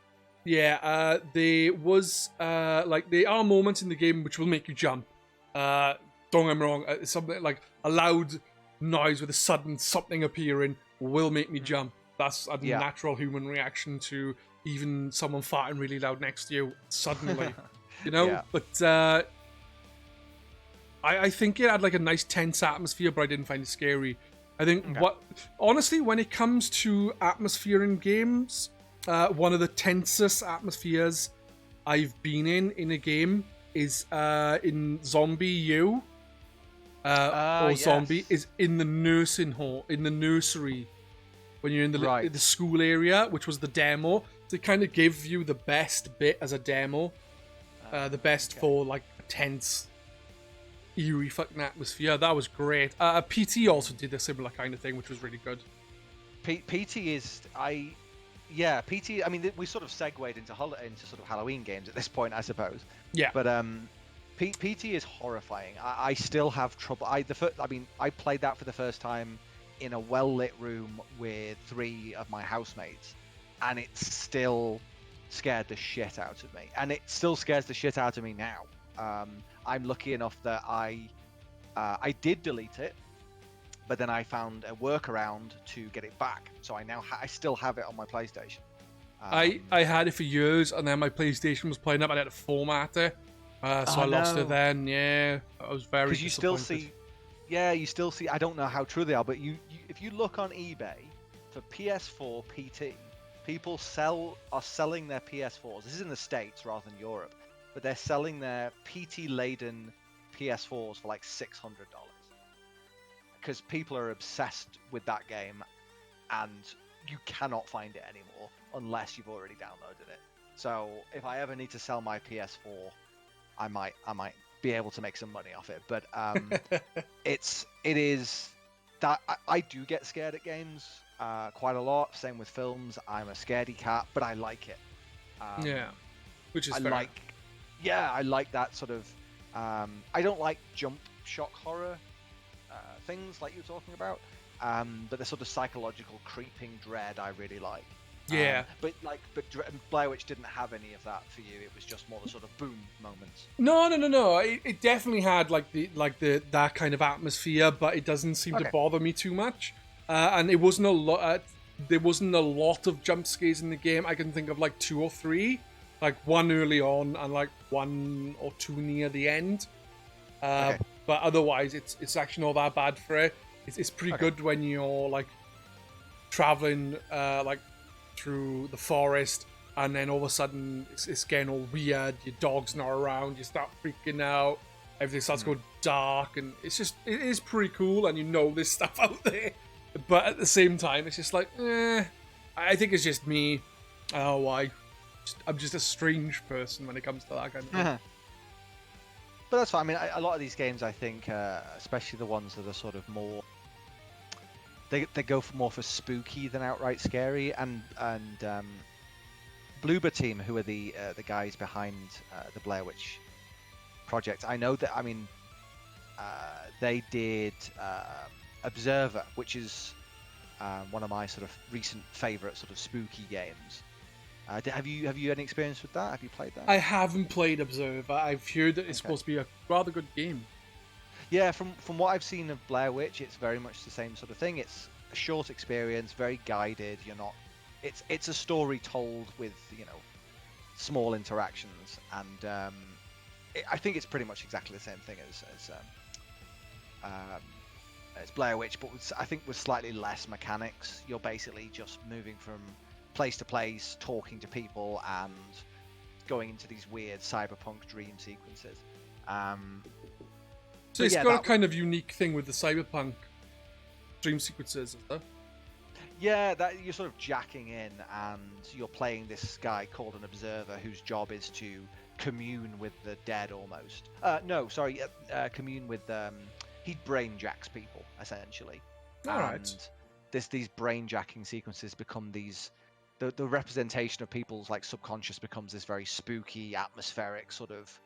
Speaker 1: there was like there are moments in the game which will make you jump. Don't get me wrong. Something like a loud noise with a sudden something appearing will make me jump. That's a
Speaker 2: Yeah.
Speaker 1: natural human reaction to even someone farting really loud next to you suddenly,
Speaker 2: Yeah.
Speaker 1: But I think it had like a nice tense atmosphere, but I didn't find it scary. I think
Speaker 2: Okay.
Speaker 1: honestly, when it comes to atmosphere in games, one of the tensest atmospheres I've been in a game is in Zombie U. Or
Speaker 2: Yes.
Speaker 1: Zombie is in the nursing home, in the nursery, when you're in
Speaker 2: Right.
Speaker 1: the school area, which was the demo. To kind of give you the best bit as a demo, the best
Speaker 2: okay.
Speaker 1: for like a tense, eerie fucking atmosphere. That was great. PT also did a similar kind of thing, which was really good.
Speaker 2: PT is PT. I mean, we sort of segued into sort of Halloween games at this point, I suppose.
Speaker 1: Yeah.
Speaker 2: But PT is horrifying. I still have trouble. I played that for the first time in a well-lit room with 3 of my housemates, and it still scared the shit out of me. And it still scares the shit out of me now. I'm lucky enough that I did delete it, but then I found a workaround to get it back. So I still have it on my PlayStation.
Speaker 1: I had it for years, and then my PlayStation was playing up, and I had to format it. So I lost it then. Yeah, I was very disappointed.
Speaker 2: Because you still see. I don't know how true they are, but if you look on eBay for PS4 PT, people are selling their PS4s. This is in the States rather than Europe, but they're selling their PT laden PS4s for like $600 because people are obsessed with that game, and you cannot find it anymore unless you've already downloaded it. So if I ever need to sell my PS4, I might be able to make some money off it. But it is that I do get scared at games quite a lot. Same with films. I'm a scaredy cat, but I like it.
Speaker 1: Yeah, which is
Speaker 2: I
Speaker 1: fair.
Speaker 2: I like that sort of. I don't like jump shock horror things like you were talking about, but the sort of psychological creeping dread I really like.
Speaker 1: Yeah,
Speaker 2: but Blair Witch didn't have any of that for you. It was just more the sort of boom moments.
Speaker 1: No. It definitely had like that kind of atmosphere, but it doesn't seem to bother me too much. And it wasn't a lot. There wasn't a lot of jump scares in the game. I can think of like 2 or 3, like one early on and like 1 or 2 near the end. But otherwise, it's actually not that bad for it. It's pretty good when you're like traveling like through the forest, and then all of a sudden it's getting all weird. Your dog's not around. You start freaking out. Everything starts going dark, and it is pretty cool. And there's stuff out there, but at the same time, it's just like, I think it's just me. Oh, I'm just a strange person when it comes to that kind of thing.
Speaker 2: But that's fine. I mean, a lot of these games, I think, especially the ones that are sort of more, they go more for spooky than outright scary. And Bloober Team, who are the guys behind the Blair Witch project, I know that. I mean, they did Observer, which is one of my sort of recent favorite sort of spooky games. Have you any experience with that? Have you played that?
Speaker 1: I haven't played Observer. I've heard that it's supposed to be a rather good game.
Speaker 2: Yeah, from what I've seen of Blair Witch, it's very much the same sort of thing. It's a short experience, very guided. It's a story told with small interactions, and I think it's pretty much exactly the same thing as Blair Witch, but I think with slightly less mechanics. You're basically just moving from place to place, talking to people, and going into these weird cyberpunk dream sequences.
Speaker 1: So it's got a kind of unique thing with the cyberpunk dream sequences and stuff.
Speaker 2: Yeah, that you're sort of jacking in, and you're playing this guy called an observer whose job is to commune with the dead almost. Commune with he brain jacks people essentially.
Speaker 1: All right.
Speaker 2: And these brain jacking sequences become these. The representation of people's like subconscious becomes this very spooky, atmospheric sort of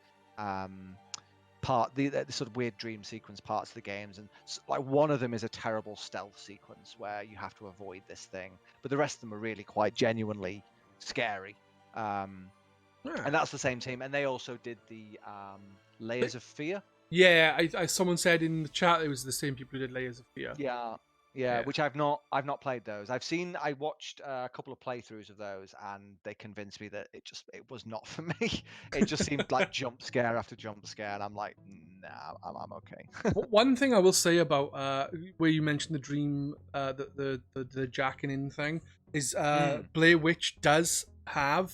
Speaker 2: the sort of weird dream sequence parts of the games, and like one of them is a terrible stealth sequence where you have to avoid this thing, but the rest of them are really quite genuinely scary. And that's the same team, and they also did the Layers of Fear.
Speaker 1: Yeah, someone said in the chat it was the same people who did Layers of Fear.
Speaker 2: Yeah, which I've not played those. I watched a couple of playthroughs of those, and they convinced me that it was not for me. It just seemed like jump scare after jump scare, and I'm like, nah, I'm okay.
Speaker 1: One thing I will say about where you mentioned the dream, the jacking in thing is Blair Witch does have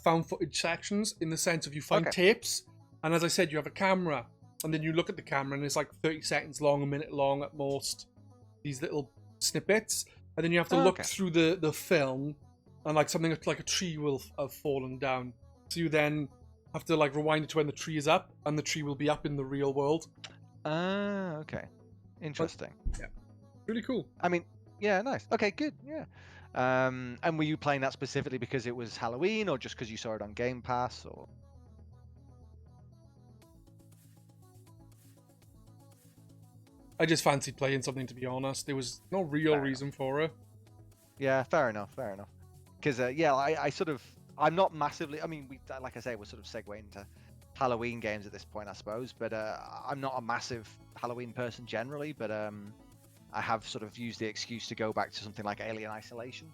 Speaker 1: found footage sections, in the sense of you find tapes, and as I said, you have a camera, and then you look at the camera, and it's like 30 seconds long, a minute long at most. These little snippets, and then you have to look through the film, and like something like a tree will have fallen down, so you then have to like rewind it to when the tree is up, and the tree will be up in the real world.
Speaker 2: Okay, interesting.
Speaker 1: But, yeah, really cool.
Speaker 2: I mean, yeah, nice. Okay, good. Yeah. And were you playing that specifically because it was Halloween, or just because you saw it on Game Pass, or?
Speaker 1: I just fancied playing something, to be honest. There was no real reason for it.
Speaker 2: Yeah, fair enough. Because I'm not massively. I mean, like I say, we're sort of segueing into Halloween games at this point, I suppose. But I'm not a massive Halloween person generally. But I have sort of used the excuse to go back to something like Alien Isolation,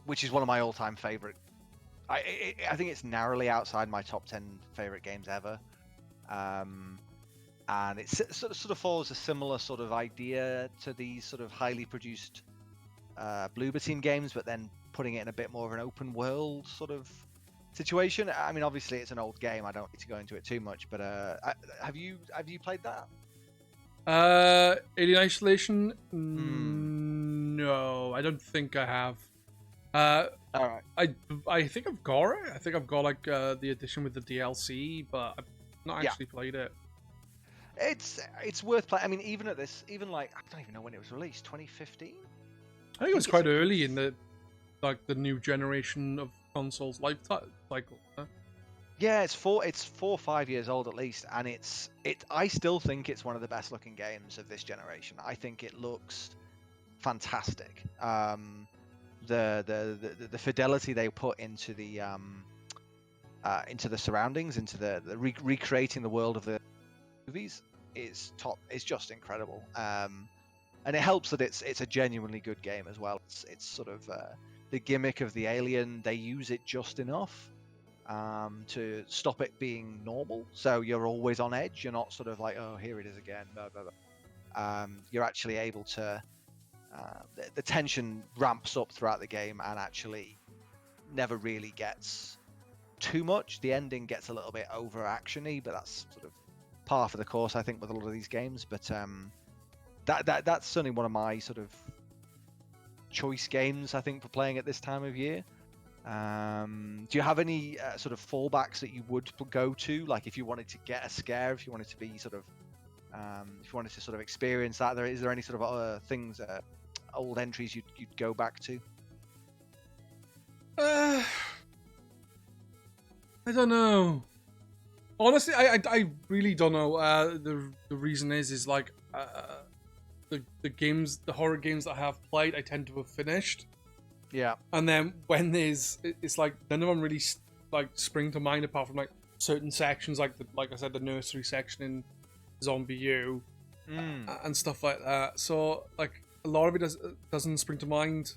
Speaker 2: which is one of my all-time favorite. I think it's narrowly outside my top 10 favorite games ever. And it sort of follows a similar sort of idea to these sort of highly produced Bloober Team games, but then putting it in a bit more of an open world sort of situation. I mean, obviously it's an old game. I don't need to go into it too much, but have you played that?
Speaker 1: Alien Isolation? No, I don't think I have.
Speaker 2: All right.
Speaker 1: I think I've got it. I think I've got like the edition with the DLC, but I've not actually played it.
Speaker 2: It's worth playing. I mean, even like I don't even know when it was released. 2015.
Speaker 1: I think it was quite early in the new generation of consoles life cycle. Huh?
Speaker 2: Yeah, it's 4 or 5 years old at least, and I still think it's one of the best looking games of this generation. I think it looks fantastic. The fidelity they put into the surroundings, into the recreating the world of the movies is top. It's just incredible. And it helps that it's a genuinely good game as well. It's sort of the gimmick of the alien. They use it just enough to stop it being normal. So you're always on edge. You're not sort of like, oh, here it is again. Blah, blah, blah. You're actually able to. The tension ramps up throughout the game and actually never really gets too much. The ending gets a little bit over actiony, but that's sort of par for the course, I think, with a lot of these games. But that's certainly one of my sort of choice games, I think, for playing at this time of year. Do you have any sort of fallbacks that you would go to, like if you wanted to get a scare, if you wanted to be sort of if you wanted to sort of experience that? Is there any sort of other things, old entries you'd go back to?
Speaker 1: I don't know. Honestly, I really don't know. The reason is like the horror games that I have played, I tend to have finished.
Speaker 2: Yeah.
Speaker 1: And then when it's like none of them really like spring to mind apart from like certain sections, like I said, the nursery section in Zombie U and stuff like that. So like a lot of it doesn't spring to mind.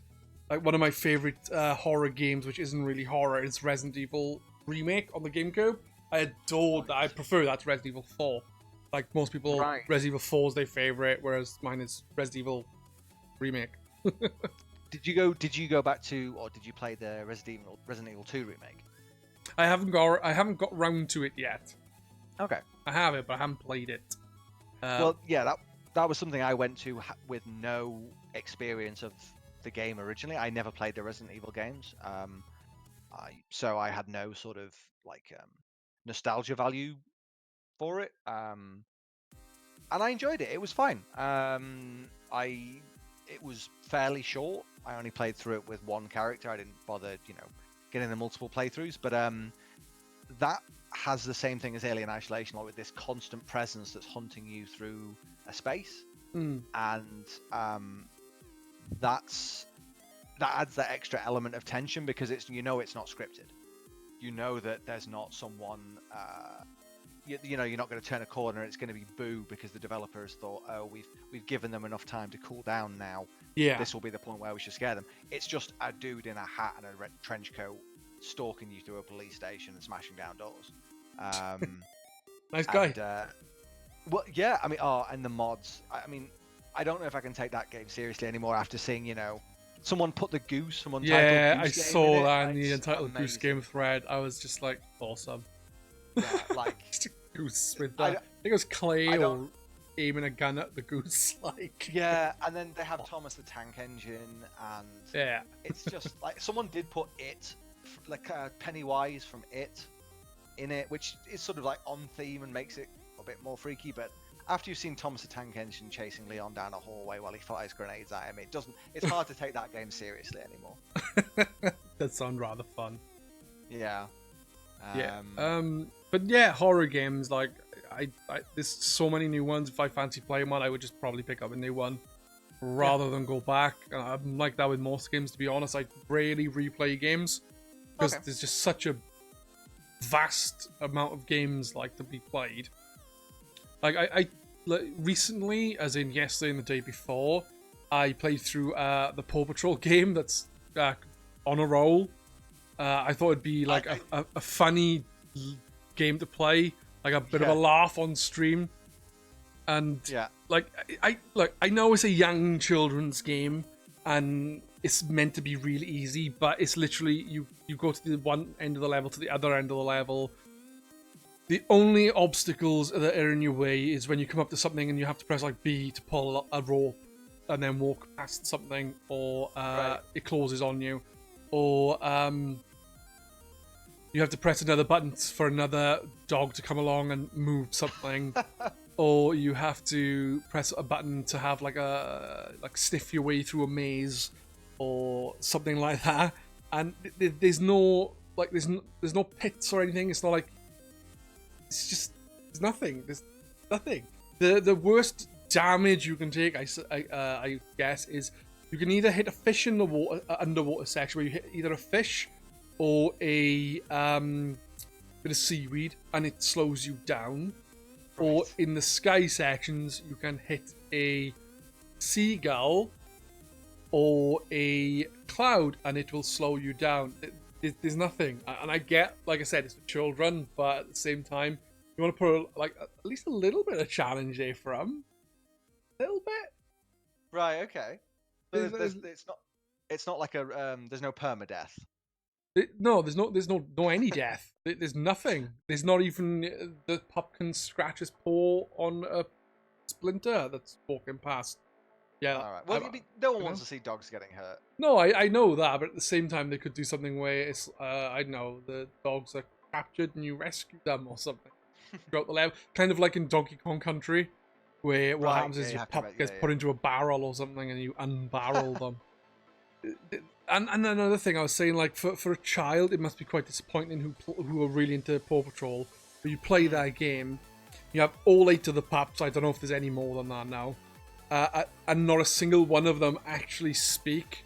Speaker 1: Like one of my favorite horror games, which isn't really horror, is Resident Evil Remake on the GameCube. I adored that. I prefer that to Resident Evil 4. Like most people, Resident Evil 4 is their favorite, whereas mine is Resident Evil Remake.
Speaker 2: Did you go back to, or did you play the Resident Evil 2 remake?
Speaker 1: I haven't got round to it yet.
Speaker 2: Okay.
Speaker 1: I have it, but I haven't played it.
Speaker 2: Well, yeah, that was something I went to with no experience of the game originally. I never played the Resident Evil games, so I had no sort of like nostalgia value for it. I enjoyed it. It was fine. It was fairly short. I only played through it with one character. I didn't bother, getting the multiple playthroughs. But that has the same thing as Alien Isolation, like with this constant presence that's hunting you through a space, and that adds that extra element of tension because it's not scripted. You know that there's not someone. You're not going to turn a corner and it's going to be boo because the developer has thought, oh, we've given them enough time to cool down now.
Speaker 1: Yeah.
Speaker 2: This will be the point where we should scare them. It's just a dude in a hat and a red trench coat stalking you through a police station and smashing down doors.
Speaker 1: Nice guy.
Speaker 2: Well, yeah, I mean, and the mods. I mean, I don't know if I can take that game seriously anymore after seeing, someone put the goose from Untitled
Speaker 1: Yeah,
Speaker 2: Goose
Speaker 1: I
Speaker 2: Game
Speaker 1: saw
Speaker 2: in
Speaker 1: that
Speaker 2: it.
Speaker 1: in the
Speaker 2: It's
Speaker 1: Untitled Goose
Speaker 2: amazing.
Speaker 1: Game thread. I was just like, awesome.
Speaker 2: Yeah, like
Speaker 1: Just a goose with that. I think it was clay or aiming a gun at the goose. Like,
Speaker 2: yeah, and then they have Thomas the Tank Engine, and
Speaker 1: yeah,
Speaker 2: it's just like someone did put it, like Pennywise from It, in it, which is sort of like on theme and makes it a bit more freaky. But after you've seen Thomas the Tank Engine chasing Leon down a hallway while he fires grenades at him, it's hard to take that game seriously anymore.
Speaker 1: that sounds rather fun.
Speaker 2: Yeah.
Speaker 1: But yeah, horror games, like there's so many new ones. If I fancy playing one, I would just probably pick up a new one rather than go back. I'm like that with most games, to be honest. I rarely replay games because there's just such a vast amount of games like to be played. Like I recently, as in yesterday and the day before, I played through the Paw Patrol game that's on a roll. I thought it'd be like a funny game to play, like a bit of a laugh on stream. And like I know it's a young children's game and it's meant to be really easy, but it's literally you go to the one end of the level to the other end of the level. The only obstacles that are in your way is when you come up to something and you have to press like B to pull a rope and then walk past something, or it closes on you, or you have to press another button for another dog to come along and move something, or you have to press a button to have like sniff your way through a maze or something like that. And there's no pits or anything. It's not like there's nothing. There's nothing. The worst damage you can take, I guess, is you can either hit a fish in the water, underwater section where you hit either a fish or a bit of seaweed and it slows you down, or in the sky sections you can hit a seagull or a cloud and it will slow you down. There's nothing, and I get, like I said, it's for children, but at the same time, you want to put at least a little bit of challenge there for them, a little bit.
Speaker 2: Right. Okay. But it's not like there's no permadeath.
Speaker 1: No, there's no any death. There's nothing. There's not even the pup can scratch his paw on a splinter that's walking past. Yeah.
Speaker 2: All right. Well, no one wants to see dogs getting hurt.
Speaker 1: No, I know that, but at the same time, they could do something where it's I don't know, the dogs are captured and you rescue them or something throughout the level, kind of like in Donkey Kong Country, where what happens is your pup gets put into a barrel or something and you unbarrel them. And another thing I was saying, like for a child, it must be quite disappointing who are really into Paw Patrol. But you play that game, you have all 8 of the pups. I don't know if there's any more than that now, and not a single one of them actually speak.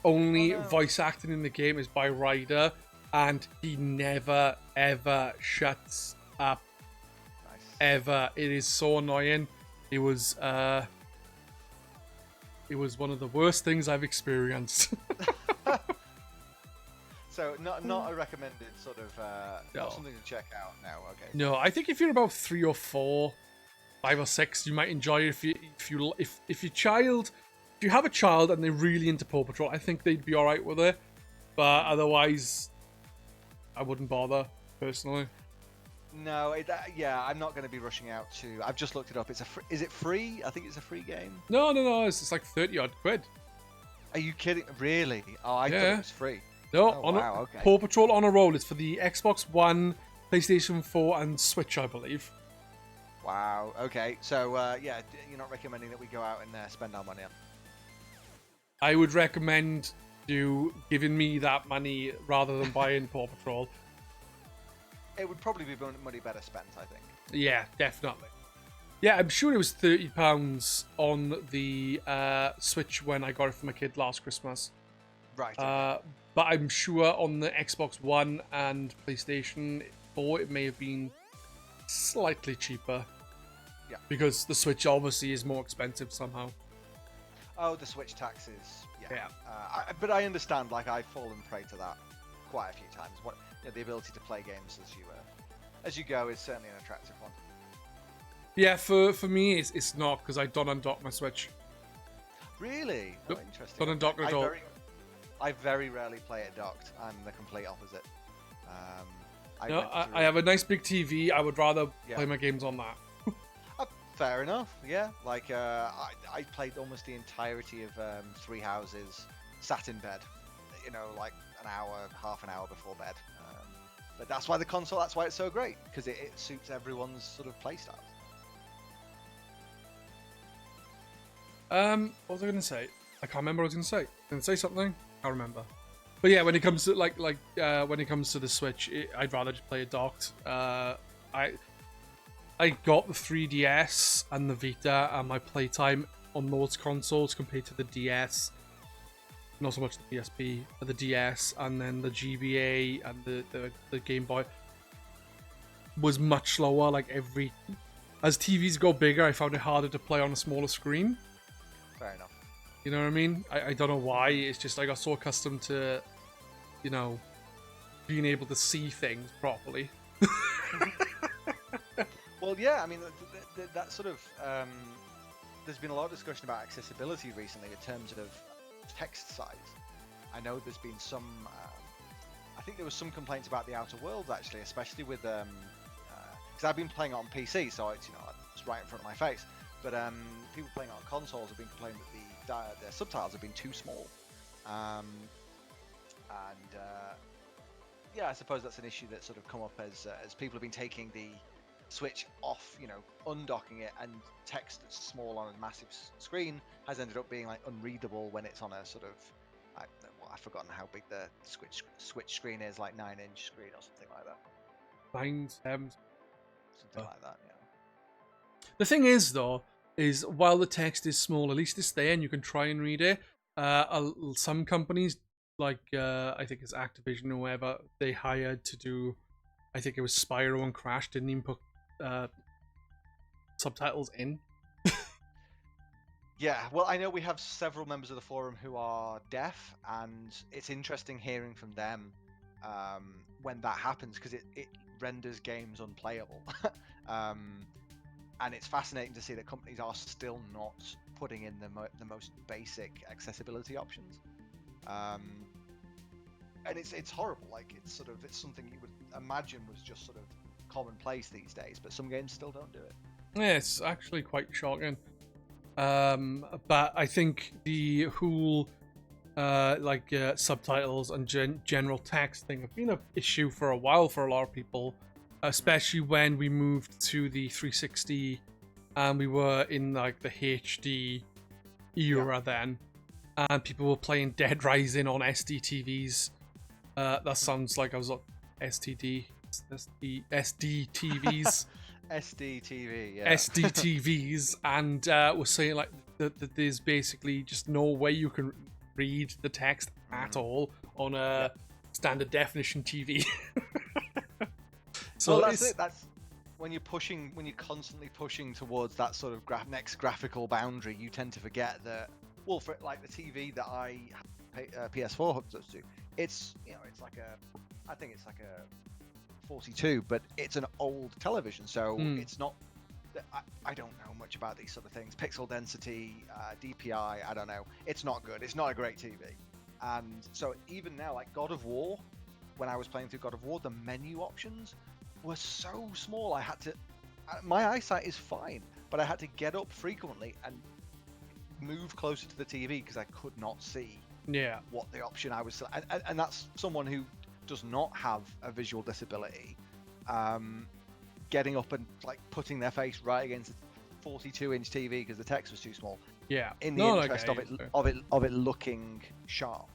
Speaker 1: Only voice acting in the game is by Ryder, and he never ever shuts up.
Speaker 2: Nice.
Speaker 1: Ever. It is so annoying. It was one of the worst things I've experienced.
Speaker 2: So not a recommended sort of not something to check out now. Okay.
Speaker 1: No, I think if you're about 3 or 4, 5 or 6, you might enjoy it. If you have a child and they're really into Paw Patrol, I think they'd be all right with it. But otherwise, I wouldn't bother personally.
Speaker 2: No, I'm not going to be rushing out to. I've just looked it up. Is it free? I think it's a free game.
Speaker 1: No, it's like 30 odd quid.
Speaker 2: Are you kidding? Really? Oh, I thought it was free.
Speaker 1: No,
Speaker 2: okay.
Speaker 1: Paw Patrol on a roll. It's for the Xbox One, PlayStation 4, and Switch, I believe.
Speaker 2: Wow. Okay. So yeah, you're not recommending that we go out and spend our money on.
Speaker 1: I would recommend you giving me that money rather than buying Paw Patrol.
Speaker 2: It would probably be money better spent, I think.
Speaker 1: Yeah, definitely. Yeah, I'm sure it was £30 on the Switch when I got it for my kid last Christmas.
Speaker 2: Right.
Speaker 1: But I'm sure on the Xbox One and PlayStation 4 it may have been slightly cheaper.
Speaker 2: Yeah.
Speaker 1: Because the Switch obviously is more expensive somehow.
Speaker 2: Oh, the Switch taxes.
Speaker 1: Yeah.
Speaker 2: But I understand. Like, I've fallen prey to that quite a few times. The ability to play games as you go is certainly an attractive one.
Speaker 1: Yeah, for me it's not, because I don't undock my Switch.
Speaker 2: Really?
Speaker 1: Nope.
Speaker 2: Oh, interesting.
Speaker 1: Don't undock it at all.
Speaker 2: I very rarely play it docked. I'm the complete opposite.
Speaker 1: I have a nice big TV. I would rather play my games on that.
Speaker 2: Fair enough. Yeah. Like I played almost the entirety of Three Houses, sat in bed. Like half an hour before bed. But that's why the console. That's why it's so great, because it suits everyone's sort of play style.
Speaker 1: What was I going to say? I can't remember what I was going to say. Did I say something? I can't remember. But yeah, when it comes to when it comes to the Switch, I'd rather just play it docked. I got the 3DS and the Vita, and my playtime on those consoles compared to the DS, not so much the PSP, but the DS and then the GBA and the Game Boy, was much slower. Like as TVs go bigger, I found it harder to play on a smaller screen.
Speaker 2: Fair enough.
Speaker 1: You know what I mean? I don't know why. It's just I got so accustomed to, being able to see things properly.
Speaker 2: Well, yeah. I mean, that sort of there's been a lot of discussion about accessibility recently in terms of text size. I know there's been some. I think there was some complaints about the Outer Worlds, actually, especially with because I've been playing it on PC, so it's it's right in front of my face. But people playing it on consoles have been complaining that the subtitles have been too small, yeah, I suppose that's an issue that's sort of come up as people have been taking the Switch off, undocking it, and text that's small on a massive screen has ended up being like unreadable when it's on a sort of I've forgotten how big the Switch screen is, like 9-inch screen or something like that.
Speaker 1: 9, 7.
Speaker 2: Something like that, yeah.
Speaker 1: The thing is, though, is while the text is small, at least it's there and you can try and read it. Some companies, like I think it's Activision or whoever, they hired to do, I think it was Spyro and Crash, didn't even put subtitles in.
Speaker 2: Yeah, well, I know we have several members of the forum who are deaf, and it's interesting hearing from them when that happens, because it renders games unplayable. And it's fascinating to see that companies are still not putting in the most basic accessibility options. And it's horrible. Like, it's something you would imagine was just sort of commonplace these days, but some games still don't do it.
Speaker 1: Yeah, it's actually quite shocking. But I think the whole subtitles and general text thing have been an issue for a while for a lot of people, especially when we moved to the 360 and we were in like the HD era then, and people were playing Dead Rising on SD TVs. That sounds like I was on SD TVs.
Speaker 2: SD TV, yeah.
Speaker 1: SD TVs, and we're saying like that there's basically just no way you can read the text at all on a standard definition TV. So
Speaker 2: well, that's it. That's when you're constantly pushing towards that sort of next graphical boundary, you tend to forget that. Well, for like the TV that I PS4 hooked up to, it's I think it's like a 42, but it's an old television, so it's not. I don't know much about these sort of things. Pixel density, DPI, I don't know. It's not good. It's not a great TV. And so even now, like God of War, when I was playing through God of War, the menu options were so small. I had to. My eyesight is fine, but I had to get up frequently and move closer to the TV because I could not see what the option I was. And that's someone who does not have a visual disability. getting up and like putting their face right against a 42-inch TV because the text was too small.
Speaker 1: Yeah.
Speaker 2: In the interest of it looking sharp.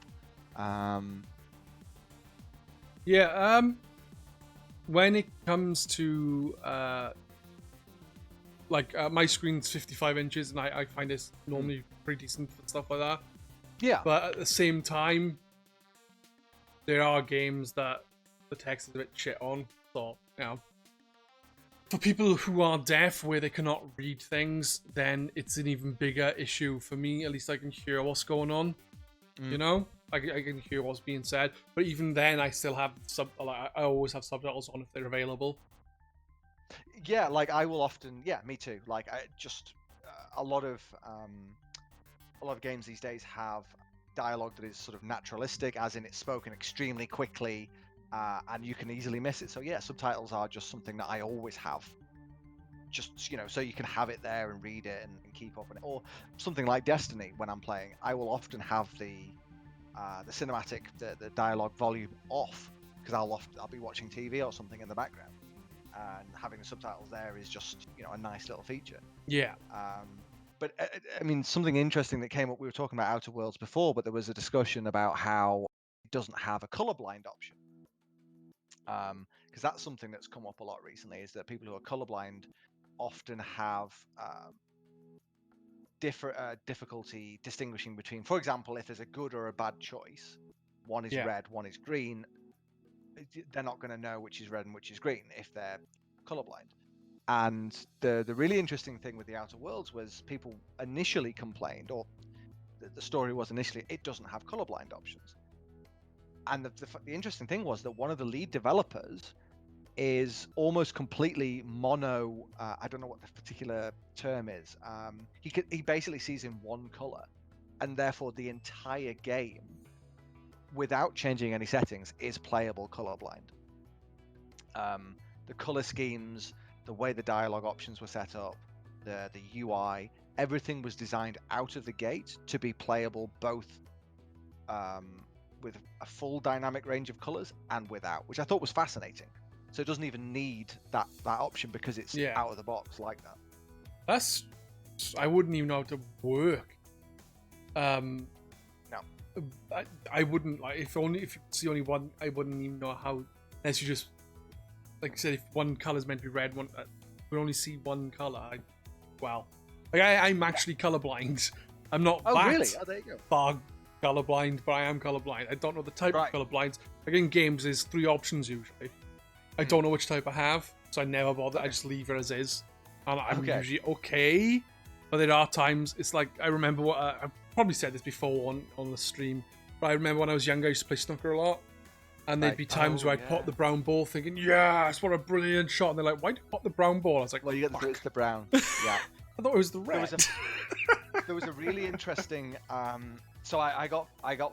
Speaker 1: Yeah. When it comes to my screen's 55 inches, and I find it's normally pretty decent for stuff like that.
Speaker 2: Yeah.
Speaker 1: But at the same time, there are games that the text is a bit shit on. So, for people who are deaf, where they cannot read things, then it's an even bigger issue for me. At least I can hear what's going on. You know, I can hear what's being said. But even then, I still have I always have subtitles on if they're available.
Speaker 2: Yeah, like I will often. Yeah, me too. Like I just a lot of games these days have dialogue that is sort of naturalistic, as in it's spoken extremely quickly, and you can easily miss it. So yeah, subtitles are just something that I always have. Just so you can have it there and read it and keep up on it. Or something like Destiny, when I'm playing, I will often have the cinematic, the dialogue volume off because I'll be watching TV or something in the background, and having the subtitles there is just a nice little feature.
Speaker 1: Yeah.
Speaker 2: But I mean, something interesting that came up. We were talking about Outer Worlds before, but there was a discussion about how it doesn't have a colorblind option. Because that's something that's come up a lot recently, is that people who are colorblind often have difficulty distinguishing between, for example, if there's a good or a bad choice, one is red, one is green, they're not going to know which is red and which is green if they're colorblind. And the really interesting thing with the Outer Worlds was people initially complained, or the story was initially, it doesn't have colorblind options. And the interesting thing was that one of the lead developers is almost completely mono. I don't know what the particular term is. He basically sees in one color, and therefore the entire game, without changing any settings, is playable colorblind. The color schemes, the way the dialogue options were set up, the UI, everything was designed out of the gate to be playable both with a full dynamic range of colors and without, which I thought was fascinating. So it doesn't even need that option because it's out of the box like that.
Speaker 1: I wouldn't even know how to work.
Speaker 2: No.
Speaker 1: I wouldn't, like, if it's the only one, I wouldn't even know how, unless you just, like I said, if one color is meant to be red, we only see one color. I'm actually colorblind. I'm not
Speaker 2: really? Oh, there you go.
Speaker 1: Far colorblind, but I am colorblind. I don't know the type of colorblind. Like in games, there's 3 options usually. I don't know which type I have, so I never bother. I just leave it as is, and I'm usually okay. But there are times it's like, I remember what I probably said this before on the stream, but I remember when I was younger, I used to play snooker a lot, and there'd be times where I'd pop the brown ball, thinking, "Yes, what a brilliant shot!" And they're like, "Why do you pop the brown ball?" I was like,
Speaker 2: "Well, you got it's the brown." Yeah,
Speaker 1: I thought it was the red.
Speaker 2: There was a really interesting. So I got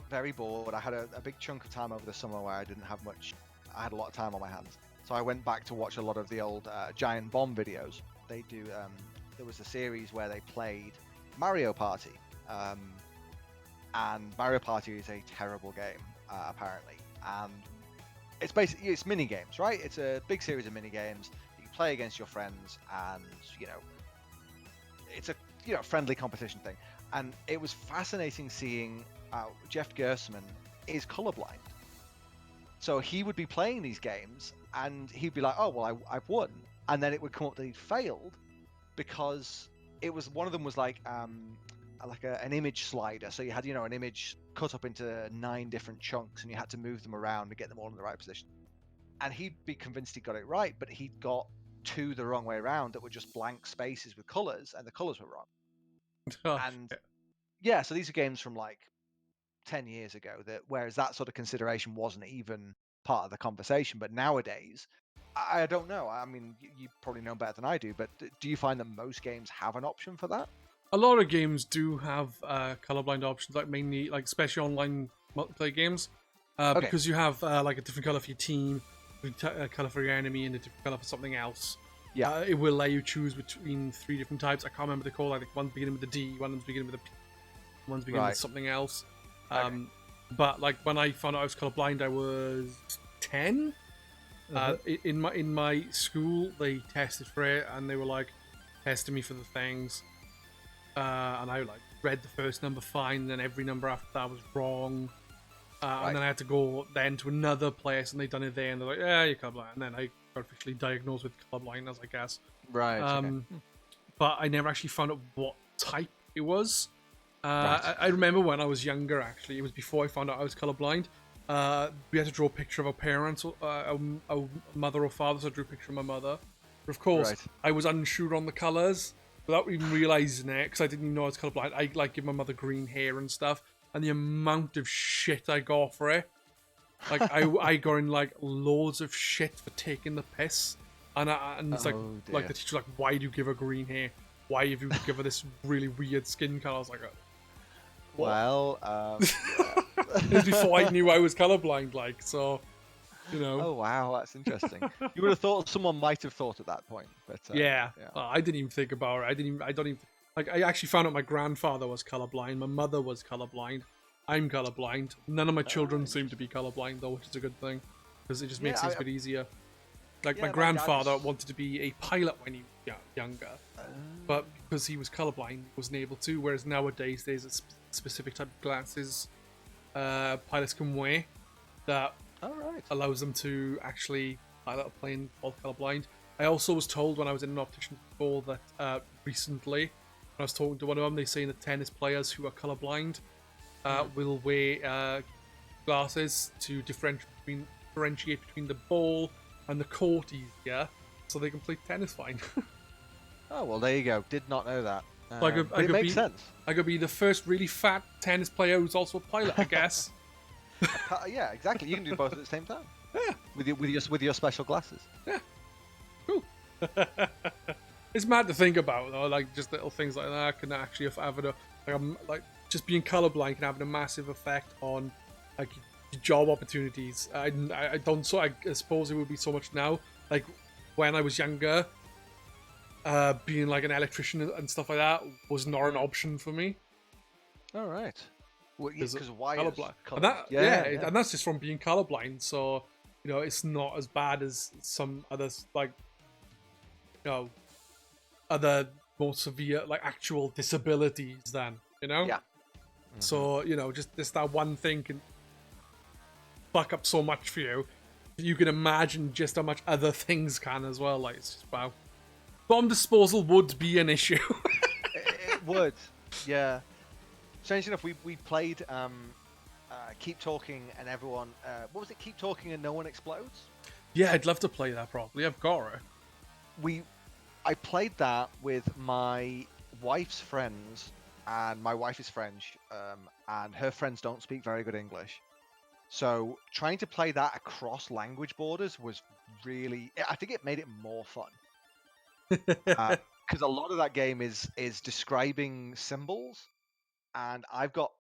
Speaker 2: very bored. I had a big chunk of time over the summer where I didn't have much. I had a lot of time on my hands, so I went back to watch a lot of the old Giant Bomb videos. They do. There was a series where they played Mario Party, and Mario Party is a terrible game apparently, and it's basically mini games, right? It's a big series of mini games. You play against your friends, and it's a friendly competition thing. And it was fascinating seeing Jeff Gerstmann is colorblind. So he would be playing these games and he'd be like, "Oh, well, I've won." And then it would come up that he'd failed because it was, one of them was like an image slider. So you had, an image cut up into 9 different chunks and you had to move them around to get them all in the right position. And he'd be convinced he got it right, but he'd got 2 the wrong way around that were just blank spaces with colors, and the colors were wrong. And yeah, so these are games from like 10 years ago, whereas that sort of consideration wasn't even part of the conversation. But nowadays, I don't know. I mean, you probably know better than I do, but do you find that most games have an option for that?
Speaker 1: A lot of games do have colorblind options, like mainly, like especially online multiplayer games, because you have like a different color for your team, a color for your enemy, and a different color for something else. Yeah, it will let you choose between 3 different types. I can't remember the call. Like one's beginning with a D, one's beginning with a P, one's beginning with something else. But like when I found out I was colorblind, I was 10. In my school, they tested for it, and they were like testing me for the things, and I like read the first number fine, and then every number after that was wrong, and then I had to go then to another place, and they done it there, and they're like, yeah, you're colorblind, and then I got officially diagnosed with colorblindness, I guess.
Speaker 2: Right. Okay.
Speaker 1: But I never actually found out what type it was.
Speaker 2: Right.
Speaker 1: I remember when I was younger, actually, it was before I found out I was colorblind. We had to draw a picture of our parents, our mother or father, so I drew a picture of my mother. But of course, I was unsure on the colours without even realising it, because I didn't even know I was colorblind. I like give my mother green hair and stuff, and the amount of shit I got for it. Like, I got in like loads of shit for taking the piss. And it's like the teacher's like, why do you give her green hair? Why have you give her this really weird skin color? I was like, what?
Speaker 2: Well,
Speaker 1: It was before I knew I was colorblind, like, so, you know.
Speaker 2: Oh wow, that's interesting. You would have thought someone might have thought at that point, but
Speaker 1: yeah. I didn't even think about it. I don't even like. I actually found out my grandfather was colorblind. My mother was colorblind. I'm colorblind. None of my children seem to be colorblind though, which is a good thing because it just makes things a bit easier. Like, my grandfather wanted to be a pilot when he was younger, but because he was colorblind, he wasn't able to, whereas nowadays there's a specific type of glasses pilots can wear that allows them to actually pilot a plane while colorblind. I also was told when I was in an optician before that recently, when I was talking to one of them, they say that tennis players who are colorblind will wear glasses to differentiate between the ball and the court easier, so they can play tennis fine.
Speaker 2: Oh, well, there you go. Did not know that.
Speaker 1: It
Speaker 2: makes sense.
Speaker 1: I could be the first really fat tennis player who's also a pilot, I guess.
Speaker 2: Yeah, exactly. You can do both at the same time.
Speaker 1: Yeah.
Speaker 2: With your special glasses.
Speaker 1: Yeah. Cool. It's mad to think about, though. Like, just little things like that can actually have just being colorblind can have a massive effect on like job opportunities. I suppose it would be so much now. Like, when I was younger, being like an electrician and stuff like that was not an option for me.
Speaker 2: All right. Because why?
Speaker 1: Colorblind.
Speaker 2: And
Speaker 1: and that's just from being colorblind. So, you know, it's not as bad as some others, like, you know, other more severe, like, actual disabilities. Then, you know.
Speaker 2: Yeah.
Speaker 1: So, you know, just that one thing can fuck up so much for you. You can imagine just how much other things can as well. Like, it's just, wow. Bomb disposal would be an issue.
Speaker 2: It would, yeah. Strange enough, we played Keep Talking and everyone... what was it? Keep Talking and No One Explodes?
Speaker 1: Yeah, I'd love to play that properly. I've got it.
Speaker 2: I played that with my wife's friends, and my wife is French, and her friends don't speak very good English. So trying to play that across language borders was really... I think it made it more fun. Because a lot of that game is describing symbols, and I've got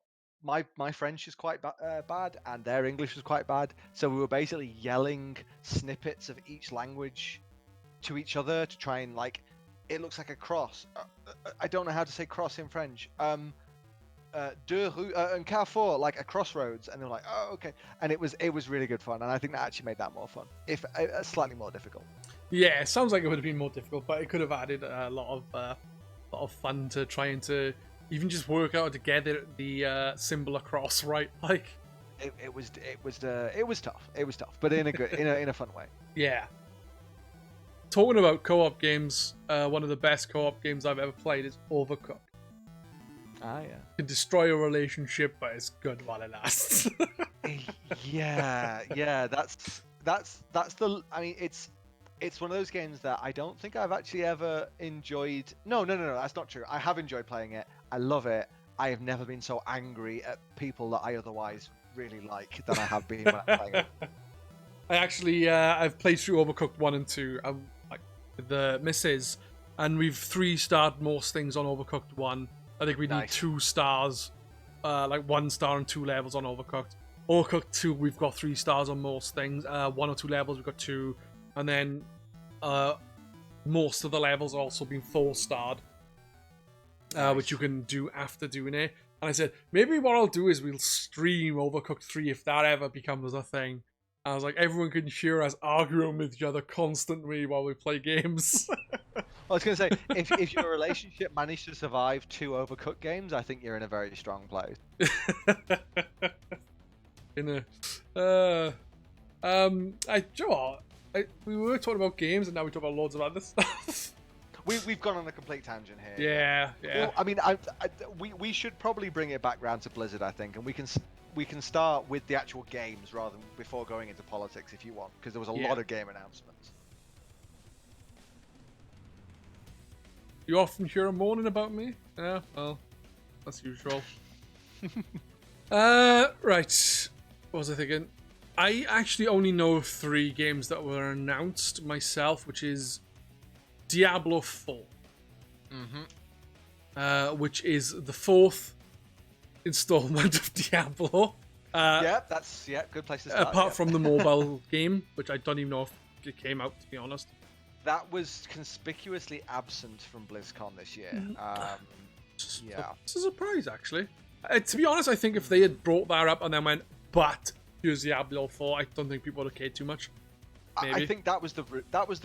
Speaker 2: my French is quite bad, and their English was quite bad. So we were basically yelling snippets of each language to each other to try and, like, it looks like a cross. I don't know how to say cross in French. Deux rues, and carrefour, like a crossroads, and they're like, oh, okay. And it was really good fun, and I think that actually made that more fun, if slightly more difficult.
Speaker 1: Yeah, it sounds like it would have been more difficult, but it could have added a lot of fun to trying to even just work out to get the symbol across, right? Like,
Speaker 2: it was tough. It was tough, but in a good in a fun way.
Speaker 1: Yeah. Talking about co-op games, one of the best co-op games I've ever played is Overcooked.
Speaker 2: Ah, yeah.
Speaker 1: It can destroy a relationship, but it's good while it lasts.
Speaker 2: yeah. That's the. I mean, it's one of those games that I don't think I've actually ever enjoyed. No, that's not true. I have enjoyed playing it. I love it. I have never been so angry at people that I otherwise really like than I have been when I'm playing it.
Speaker 1: I actually, I've played through Overcooked 1 and 2 like with the missus, and we've 3-starred most things on Overcooked 1. I think we need 2 stars, like 1 star and 2 levels on Overcooked. Overcooked 2, we've got 3 stars on most things. 1 or 2 levels, we've got 2. And then most of the levels also been 4-starred, which you can do after doing it. And I said, maybe what I'll do is we'll stream Overcooked 3 if that ever becomes a thing. I was like, everyone can hear us arguing with each other constantly while we play games.
Speaker 2: I was going to say, if your relationship managed to survive 2 Overcooked games, I think you're in a very strong place.
Speaker 1: We were talking about games, and now we talk about loads of other stuff.
Speaker 2: We've gone on a complete tangent here.
Speaker 1: Yeah.
Speaker 2: Well, I mean, we should probably bring it back round to Blizzard, I think, and we can start with the actual games rather than before going into politics if you want, because there was a lot of game announcements.
Speaker 1: You often hear a moaning about me? Yeah, well, that's usual. Right. What was I thinking? I actually only know of 3 games that were announced myself, which is Diablo 4. Which is the 4th installment of Diablo.
Speaker 2: Good place to start.
Speaker 1: Apart from the mobile game, which I don't even know if it came out, to be honest.
Speaker 2: That was conspicuously absent from BlizzCon this year.
Speaker 1: It's a surprise, actually. To be honest, I think if they had brought that up and then went, but here's Diablo 4, I don't think people would have cared too much. Maybe.
Speaker 2: I think that was the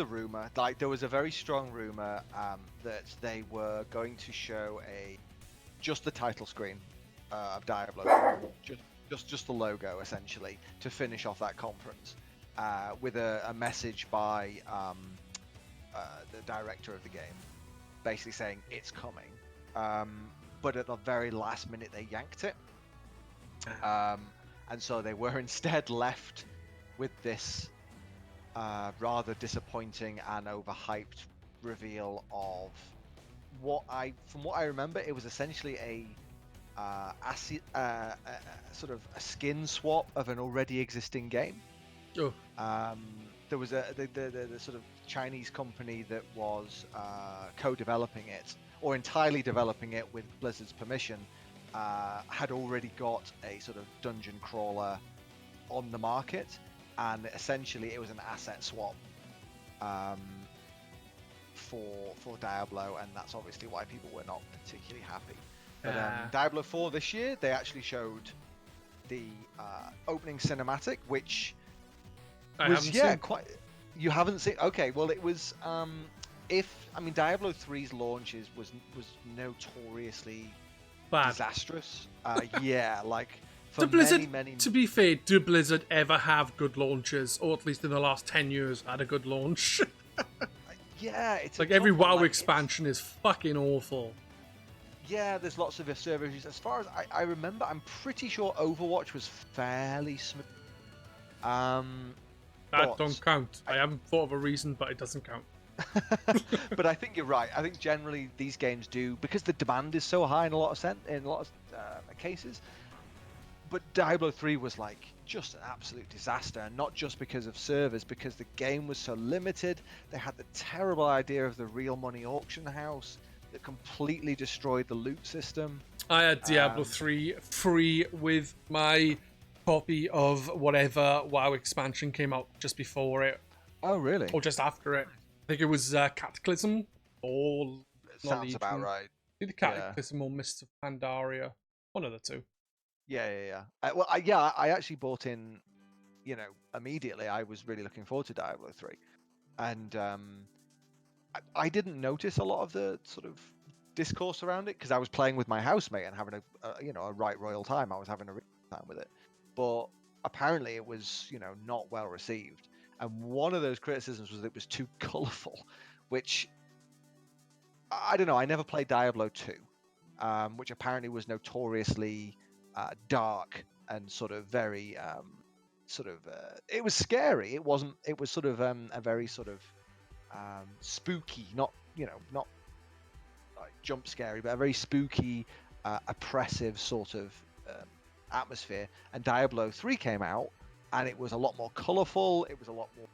Speaker 2: rumor. Like, there was a very strong rumor that they were going to show just the title screen of Diablo, just the logo essentially, to finish off that conference with a message by the director of the game, basically saying it's coming. But at the very last minute they yanked it, and so they were instead left with this rather disappointing and overhyped reveal of from what I remember, it was essentially a sort of a skin swap of an already existing game.
Speaker 1: Oh.
Speaker 2: There was the sort of Chinese company that was co-developing it, or entirely developing it with Blizzard's permission, had already got a sort of dungeon crawler on the market, and essentially it was an asset swap for Diablo, and that's obviously why people were not particularly happy. But Diablo 4 this year, they actually showed the opening cinematic, which was quite. You haven't seen? Okay, well it was. Diablo 3's launches was notoriously
Speaker 1: bad,
Speaker 2: disastrous. Like.
Speaker 1: Do Blizzard, to be fair, do Blizzard ever have good launches, or at least in the last 10 years had a good launch?
Speaker 2: It's
Speaker 1: like every WoW expansion is fucking awful.
Speaker 2: Yeah, there's lots of server issues. As far as I remember, I'm pretty sure Overwatch was fairly smooth.
Speaker 1: That don't count. I haven't thought of a reason, but it doesn't count.
Speaker 2: But I think you're right. I think generally these games do, because the demand is so high in a lot of cases. But Diablo 3 was like just an absolute disaster, and not just because of servers, because the game was so limited. They had the terrible idea of the real money auction house that completely destroyed the loot system.
Speaker 1: I had Diablo 3 free with my copy of whatever WoW expansion came out just before it.
Speaker 2: Oh, really?
Speaker 1: Or just after it. I think it was Cataclysm or...
Speaker 2: Sounds about right.
Speaker 1: Either Cataclysm or Mists of Pandaria. One of the two.
Speaker 2: Yeah. I actually bought in, immediately. I was really looking forward to Diablo 3. And I didn't notice a lot of the sort of discourse around it, because I was playing with my housemate and having a right royal time. I was having a real time with it. But apparently it was, not well received. And one of those criticisms was that it was too colourful, which, I don't know, I never played Diablo 2, which apparently was notoriously dark and sort of very it was scary. It was sort of a very sort of spooky, not like jump scary, but a very spooky, oppressive sort of atmosphere. And Diablo 3 came out, and it was a lot more colourful. It was a lot more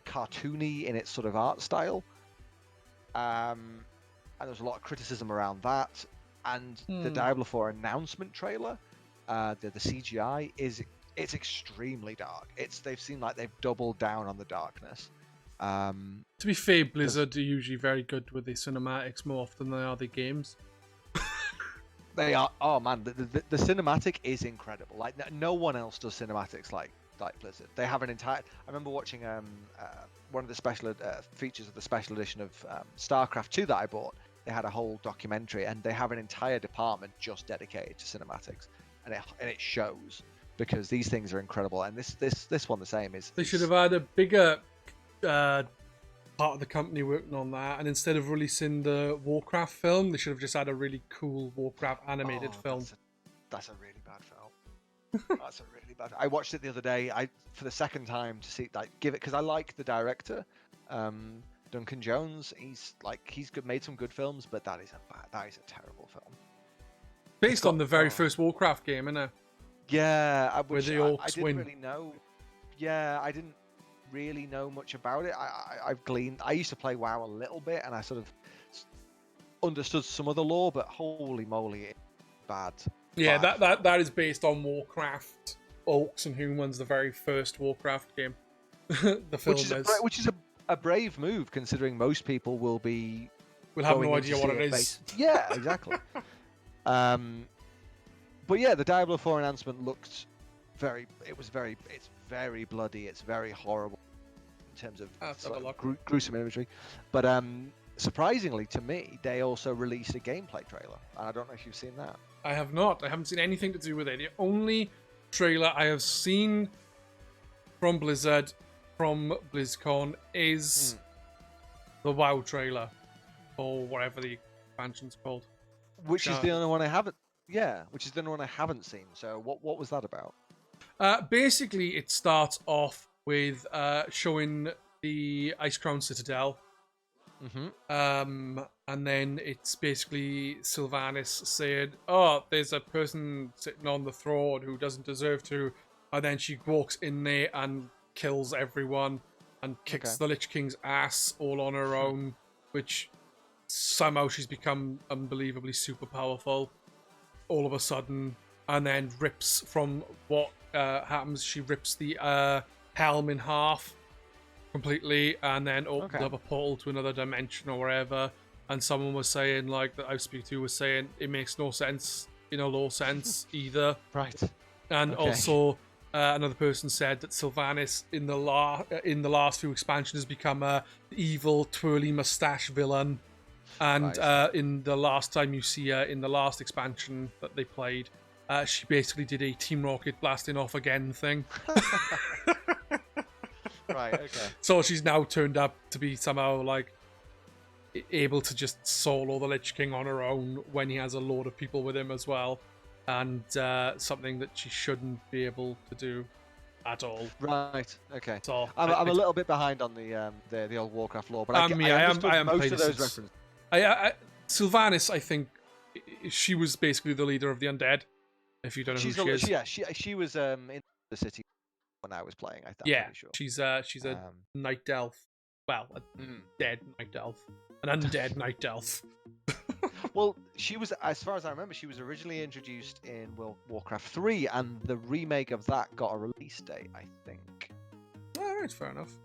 Speaker 2: cartoony in its sort of art style, and there was a lot of criticism around that. And the Diablo 4 announcement trailer, the CGI it's extremely dark. They've seemed like they've doubled down on the darkness.
Speaker 1: To be fair, Blizzard are usually very good with the cinematics more often than they are the games.
Speaker 2: They are. Oh man, the cinematic is incredible. Like no one else does cinematics like like Blizzard. They have an entire. I remember watching one of the special features of the special edition of StarCraft 2 that I bought. They had a whole documentary, and they have an entire department just dedicated to cinematics, and it shows, because these things are incredible. And this one the same is.
Speaker 1: They should have had a bigger part of the company working on that, and instead of releasing the Warcraft film, they should have just had a really cool Warcraft animated film.
Speaker 2: That's a really bad film. That's a really bad. I watched it the other day. For the second time to see, like, give it, because I like the director, Duncan Jones. He's made some good films, but that is a terrible film.
Speaker 1: Based on the very first Warcraft game, isn't it?
Speaker 2: Yeah, I
Speaker 1: orcs
Speaker 2: didn't really know. Yeah, I didn't really know much about it. I've gleaned. I used to play WoW a little bit, and I sort of understood some of the lore, but holy moly, it's bad.
Speaker 1: Yeah, that is based on Warcraft, Orcs and Humans, the very first Warcraft game. The film
Speaker 2: which is a brave move, considering most people will
Speaker 1: have no idea what it is.
Speaker 2: Yeah, exactly. But yeah, the Diablo 4 announcement looked it's very bloody, it's very horrible in terms of gruesome imagery. But surprisingly to me, they also released a gameplay trailer, and I don't know if you've seen that.
Speaker 1: I have not. I haven't seen anything to do with it. The only trailer I have seen from Blizzard, from BlizzCon, is the WoW trailer, or whatever the expansion's called.
Speaker 2: Which is the only one I haven't. Yeah, which is the only one I haven't seen. So what was that about?
Speaker 1: Basically, it starts off with showing the Ice Crown Citadel. And then it's basically Sylvanas saying, "Oh, there's a person sitting on the throne who doesn't deserve to," and then she walks in there and kills everyone and kicks the Lich King's ass all on her own, which somehow she's become unbelievably super powerful all of a sudden, and then rips from what happens. She rips the helm in half completely, and then opens up a portal to another dimension or wherever. And someone was saying, like, that I speak to was saying, it makes no sense, lore sense either.
Speaker 2: Right.
Speaker 1: And also, another person said that Sylvanas in the last few expansions has become a evil, twirly mustache villain. And in the last time you see her, in the last expansion that they played, she basically did a Team Rocket blasting off again thing.
Speaker 2: Right, okay.
Speaker 1: So she's now turned up to be somehow, like, able to just solo the Lich King on her own when he has a load of people with him as well. And something that she shouldn't be able to do at all.
Speaker 2: Right, okay.
Speaker 1: So
Speaker 2: I'm a little bit behind on the old Warcraft lore, but I am most of those references.
Speaker 1: Sylvanas, I think, she was basically the leader of the undead. If you don't know who she is,
Speaker 2: yeah, she was in the city when I was playing. Sure.
Speaker 1: she's a night elf. Well, a dead night elf, an undead night elf.
Speaker 2: Well, she was, as far as I remember, she was originally introduced in Warcraft 3, and the remake of that got a release date, I think.
Speaker 1: All right, fair enough.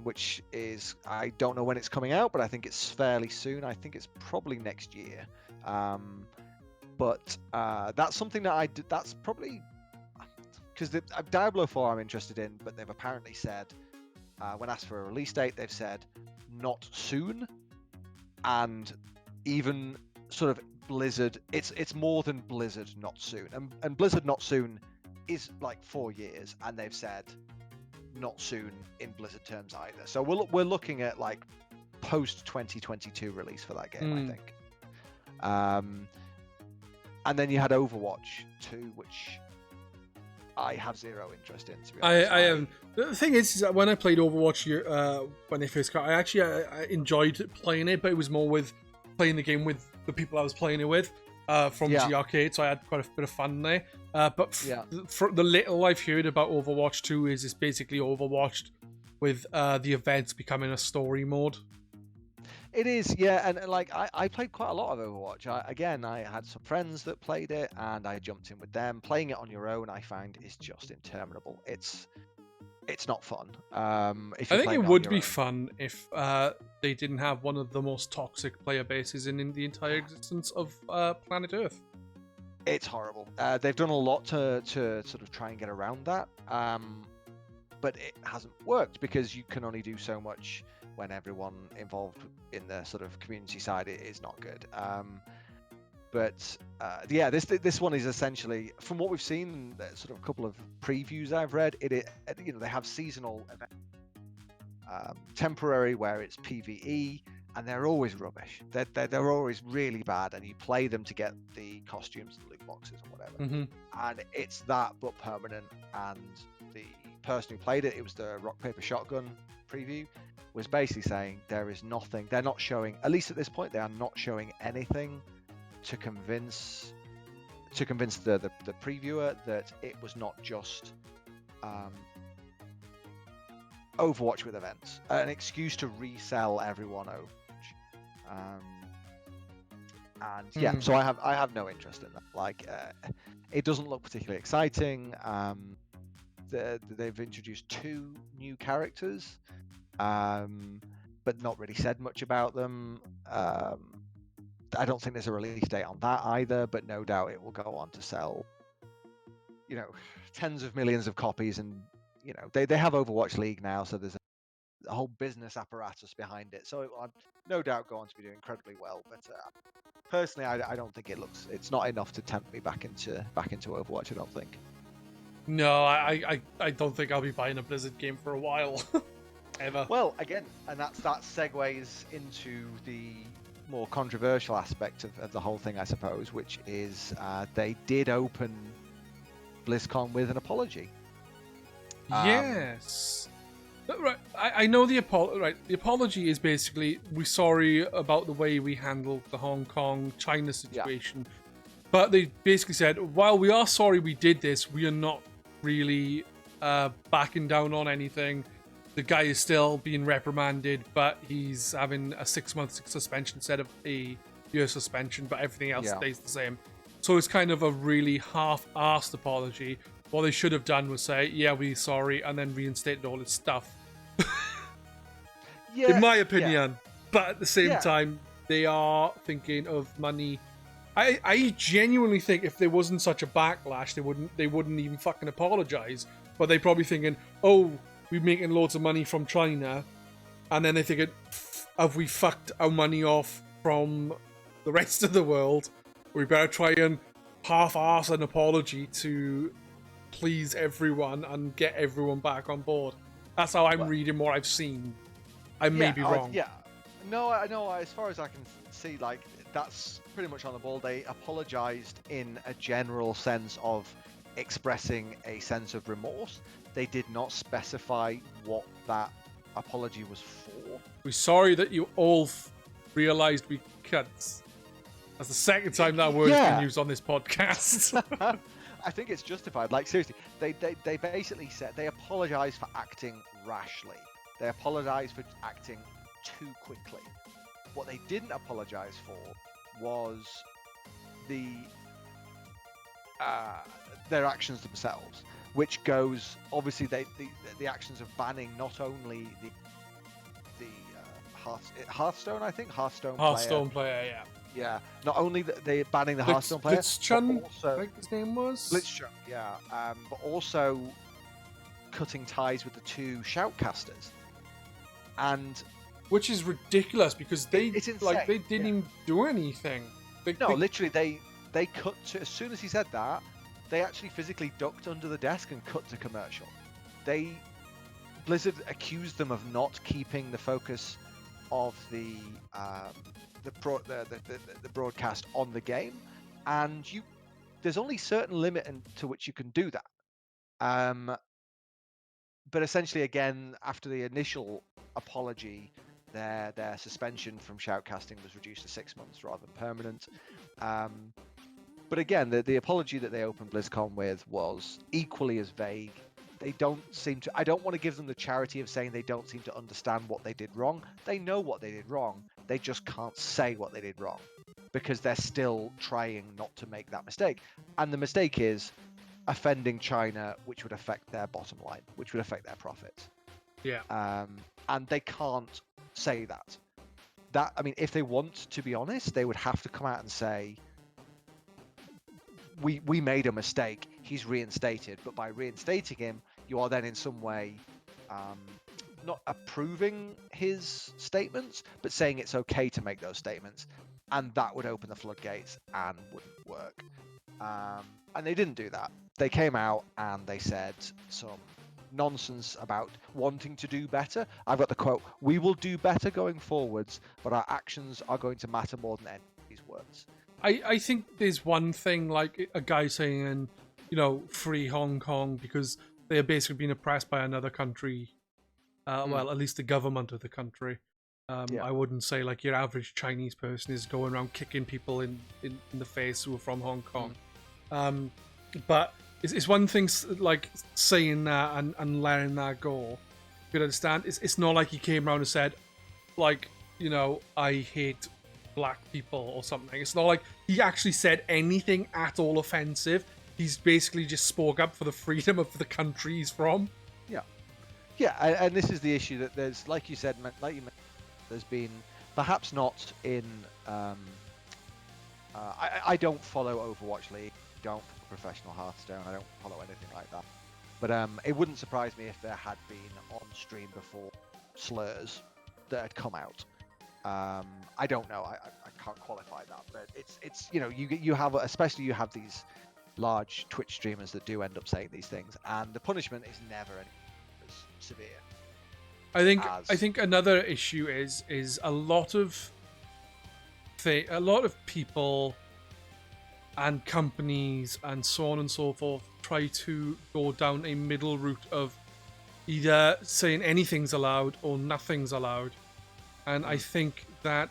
Speaker 2: Which is, I don't know when it's coming out, but I think it's fairly soon. I think it's probably next year. But that's something that that's probably, because the Diablo 4 I'm interested in, but they've apparently said, when asked for a release date, they've said not soon. And even sort of Blizzard, it's more than Blizzard not soon. And Blizzard not soon is like 4 years, and they've said not soon in Blizzard terms either. So we're looking at like post 2022 release for that game, I think. And then you had Overwatch 2, which I have zero interest in, to be honest.
Speaker 1: I am. The thing is that when I played Overwatch when they first got, I enjoyed playing it, but it was more with playing the game with the people I was playing it with from GRcade, so I had quite a bit of fun there. But for the little I've heard about Overwatch 2 is it's basically Overwatch with the events becoming a story mode.
Speaker 2: It is, yeah, and like I played quite a lot of Overwatch. I had some friends that played it, and I jumped in with them. Playing it on your own, I find, is just interminable. It's not fun. I
Speaker 1: think it would be fun if they didn't have one of the most toxic player bases in the entire existence of planet Earth.
Speaker 2: It's horrible. They've done a lot to sort of try and get around that, but it hasn't worked because you can only do so much when everyone involved in the sort of community side is not good. But yeah, this one is essentially, from what we've seen, sort of a couple of previews I've read, they have seasonal events, temporary where it's PvE, and they're always rubbish. They're always really bad, and you play them to get the costumes, the loot boxes, or whatever. And it's that, but permanent. And the person who played it was the Rock Paper Shotgun preview, was basically saying there is nothing. They're not showing, at least at this point, they are not showing anything to convince the previewer that it was not just Overwatch with events, an excuse to resell everyone Overwatch. And yeah, so I have no interest in that. Like, it doesn't look particularly exciting. They've introduced 2 new characters, but not really said much about them. I don't think there's a release date on that either, but no doubt it will go on to sell, tens of millions of copies. And they have Overwatch League now, so there's a whole business apparatus behind it. So it will no doubt go on to be doing incredibly well. But personally, I don't think it's not enough to tempt me back into Overwatch. I don't think.
Speaker 1: No, I don't think I'll be buying a Blizzard game for a while. Ever.
Speaker 2: Well, again, and that segues into the more controversial aspect of the whole thing, I suppose, which is they did open BlizzCon with an apology.
Speaker 1: Yes. Right, I know the apology. Right, the apology is basically, we're sorry about the way we handled the Hong Kong China situation, but they basically said, while we are sorry we did this, we are not really backing down on anything. The guy is still being reprimanded, but he's having a 6-month suspension instead of a year suspension, but everything else stays the same. So it's kind of a really half-assed apology. What they should have done was say, yeah, we're sorry, and then reinstated all his stuff. In my opinion. But at the same time, they are thinking of money. I genuinely think if there wasn't such a backlash, they wouldn't even fucking apologize. But they're probably thinking, oh, we're making loads of money from China, and then they thinking, have we fucked our money off from the rest of the world? We better try and half-ass an apology to please everyone and get everyone back on board. That's how I'm reading what I've seen. I may be wrong.
Speaker 2: No, I know. As far as I can see, like, that's pretty much on the ball. They apologized in a general sense of expressing a sense of remorse. They did not specify what that apology was for.
Speaker 1: We're sorry that you all realized we cunts. That's the second time that word's been used on this podcast.
Speaker 2: I think it's justified. Like, seriously, they basically said they apologized for acting rashly. They apologized for acting too quickly. What they didn't apologize for was their actions themselves, which goes, obviously, the actions of banning not only the Hearthstone, I think, Hearthstone player, yeah. Not only they banning the Hearthstone player,
Speaker 1: Blitzchung, I think his name was.
Speaker 2: Blitzchung, but also cutting ties with the 2 shoutcasters, and
Speaker 1: which is ridiculous because they didn't even do anything. Literally,
Speaker 2: they cut to, as soon as he said that, they actually physically ducked under the desk and cut to commercial. Blizzard accused them of not keeping the focus of the broadcast on the game, and there's only certain limit to which you can do that. But essentially, again, after the initial apology, their suspension from shoutcasting was reduced to 6 months rather than permanent. But again, the apology that they opened BlizzCon with was equally as vague. They don't seem to. I don't want to give them the charity of saying they don't seem to understand what they did wrong. They know what they did wrong. They just can't say what they did wrong because they're still trying not to make that mistake. And the mistake is offending China, which would affect their bottom line, which would affect their profits.
Speaker 1: Yeah.
Speaker 2: And they can't say that. I mean, if they want to be honest, they would have to come out and say, we made a mistake. He's reinstated, but by reinstating him, you are then in some way not approving his statements, but saying it's okay to make those statements, and that would open the floodgates and wouldn't work. And they didn't do that. They came out and they said some nonsense about wanting to do better. I've got the quote: "We will do better going forwards, but our actions are going to matter more than any of these words."
Speaker 1: I think there's one thing, like a guy saying, free Hong Kong, because they are basically being oppressed by another country. Well, at least the government of the country. I wouldn't say like your average Chinese person is going around kicking people in the face who are from Hong Kong. But it's one thing like saying that and letting that go. You understand? It's not like he came around and said, like, I hate black people or something. It's not like he actually said anything at all offensive. He's basically just spoke up for the freedom of the country he's from.
Speaker 2: Yeah, and this is the issue that there's, like you said, there's been, perhaps not in, I don't follow Overwatch League, don't follow Professional Hearthstone, I don't follow anything like that. But it wouldn't surprise me if there had been on stream before slurs that had come out. I don't know, I can't qualify that, but it's you have, especially you have these large Twitch streamers that do end up saying these things, and the punishment is never as severe.
Speaker 1: I think another issue is a lot of people and companies and so on and so forth try to go down a middle route of either saying anything's allowed or nothing's allowed, and I think that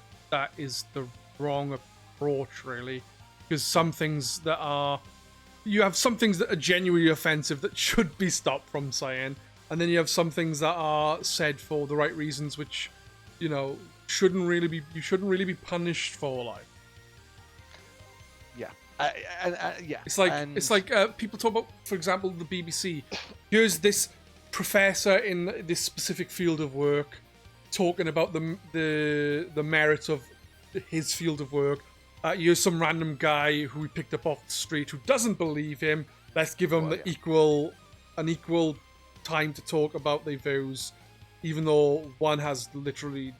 Speaker 1: is the wrong approach, really, because some things that are genuinely offensive that should be stopped from saying. And then you have some things that are said for the right reasons, which, shouldn't really be punished for, like.
Speaker 2: Yeah.
Speaker 1: It's like people talk about, for example, the BBC. Here's this professor in this specific field of work talking about the merits of his field of work. Here's some random guy who we picked up off the street who doesn't believe him. Let's give him an equal time to talk about their views, even though one has literally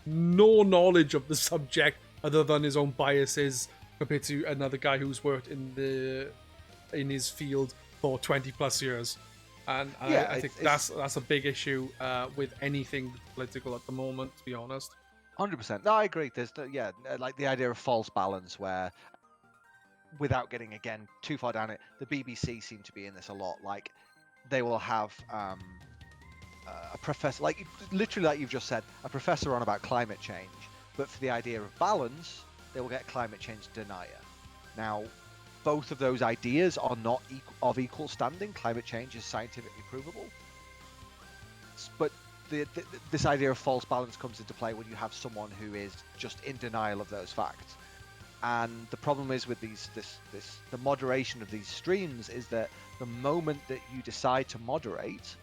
Speaker 1: no knowledge of the subject other than his own biases, compared to another guy who's worked in his field for 20 plus years. And I think that's a big issue with anything political at the moment, to be honest.
Speaker 2: 100%. No, I agree. There's like the idea of false balance, where, without getting again too far down it, the BBC seem to be in this a lot. Like, they will have a professor, like literally, like you've just said, a professor on about climate change, but for the idea of balance, they will get climate change denier. Now, both of those ideas are not of equal standing. Climate change is scientifically provable, but this idea of false balance comes into play when you have someone who is just in denial of those facts. And the problem is with the moderation of these streams is that the moment that you decide to moderate,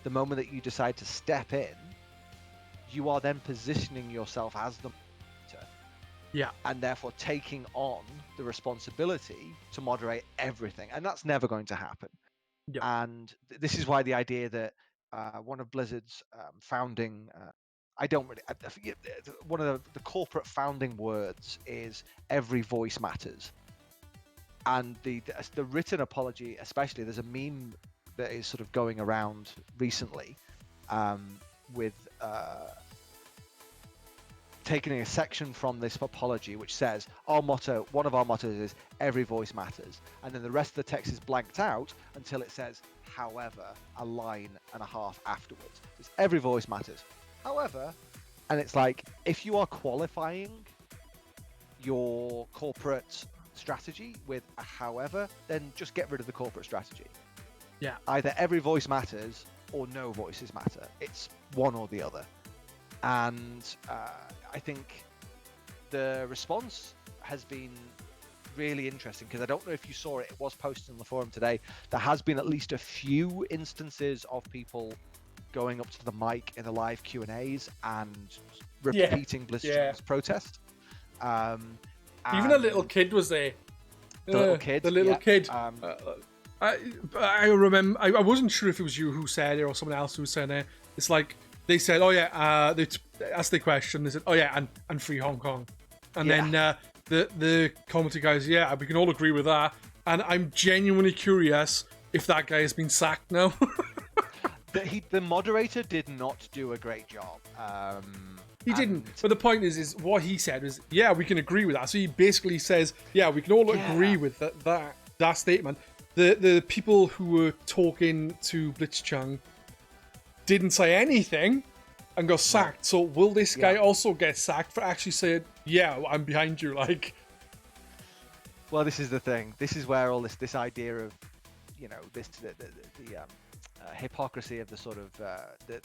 Speaker 2: the moment that you decide to step in, you are then positioning yourself as the moderator.
Speaker 1: Yeah.
Speaker 2: And therefore taking on the responsibility to moderate everything. And that's never going to happen.
Speaker 1: Yep.
Speaker 2: And this is why the idea that one of Blizzard's founding... one of the corporate founding words is every voice matters. And the written apology, especially, there's a meme that is sort of going around recently with taking a section from this apology which says one of our mottos is every voice matters, and then the rest of the text is blanked out until it says however a line and a half afterwards. It's every voice matters. However, and it's like, if you are qualifying your corporate strategy with a however, then just get rid of the corporate strategy.
Speaker 1: Yeah.
Speaker 2: Either every voice matters or no voices matter. It's one or the other. And I think the response has been really interesting, because I don't know if you saw it, it was posted on the forum today. There has been at least a few instances of people going up to the mic in the live Q&As and repeating Blizzard's protest.
Speaker 1: Even a little kid was there.
Speaker 2: The little kid.
Speaker 1: The little kid. I remember. I wasn't sure if it was you who said it or someone else who said it. It's like they said, "Oh yeah," they asked the question. They said, "Oh yeah, and free Hong Kong," and then the commentary guys, "Yeah, we can all agree with that." And I'm genuinely curious if that guy has been sacked now.
Speaker 2: The moderator did not do a great job.
Speaker 1: He didn't. But the point is what he said was, "Yeah, we can agree with that." So he basically says, "Yeah, we can all agree with that statement." The people who were talking to Blitzchung didn't say anything and got sacked. So will this guy also get sacked for actually saying, "Yeah, I'm behind you"? Like,
Speaker 2: well, this is the thing. This is where all this idea of, the hypocrisy of the sort of the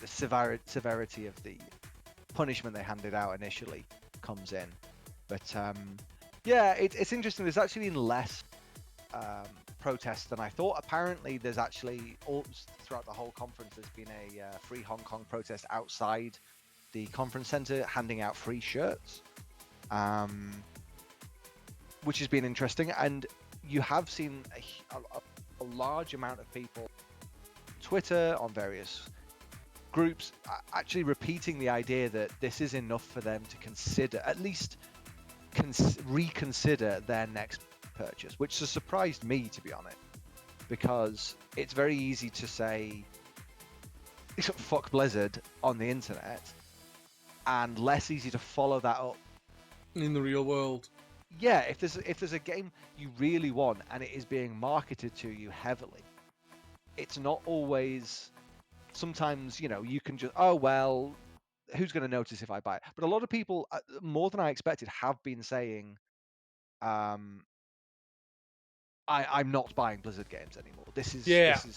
Speaker 2: severity of the punishment they handed out initially comes in. But it's interesting. There's actually been less protests than I thought. Apparently, there's actually throughout the whole conference, there's been a free Hong Kong protest outside the conference center, handing out free shirts, which has been interesting. And you have seen a large amount of people on Twitter, on various groups, actually repeating the idea that this is enough for them to consider, at least reconsider their next purchase, which has surprised me, to be honest, because it's very easy to say fuck Blizzard on the internet and less easy to follow that up
Speaker 1: in the real world.
Speaker 2: Yeah, if there's a game you really want and it is being marketed to you heavily, it's not always. Sometimes you can just, oh well, who's going to notice if I buy it? But a lot of people, more than I expected, have been saying, I'm not buying Blizzard games anymore. This is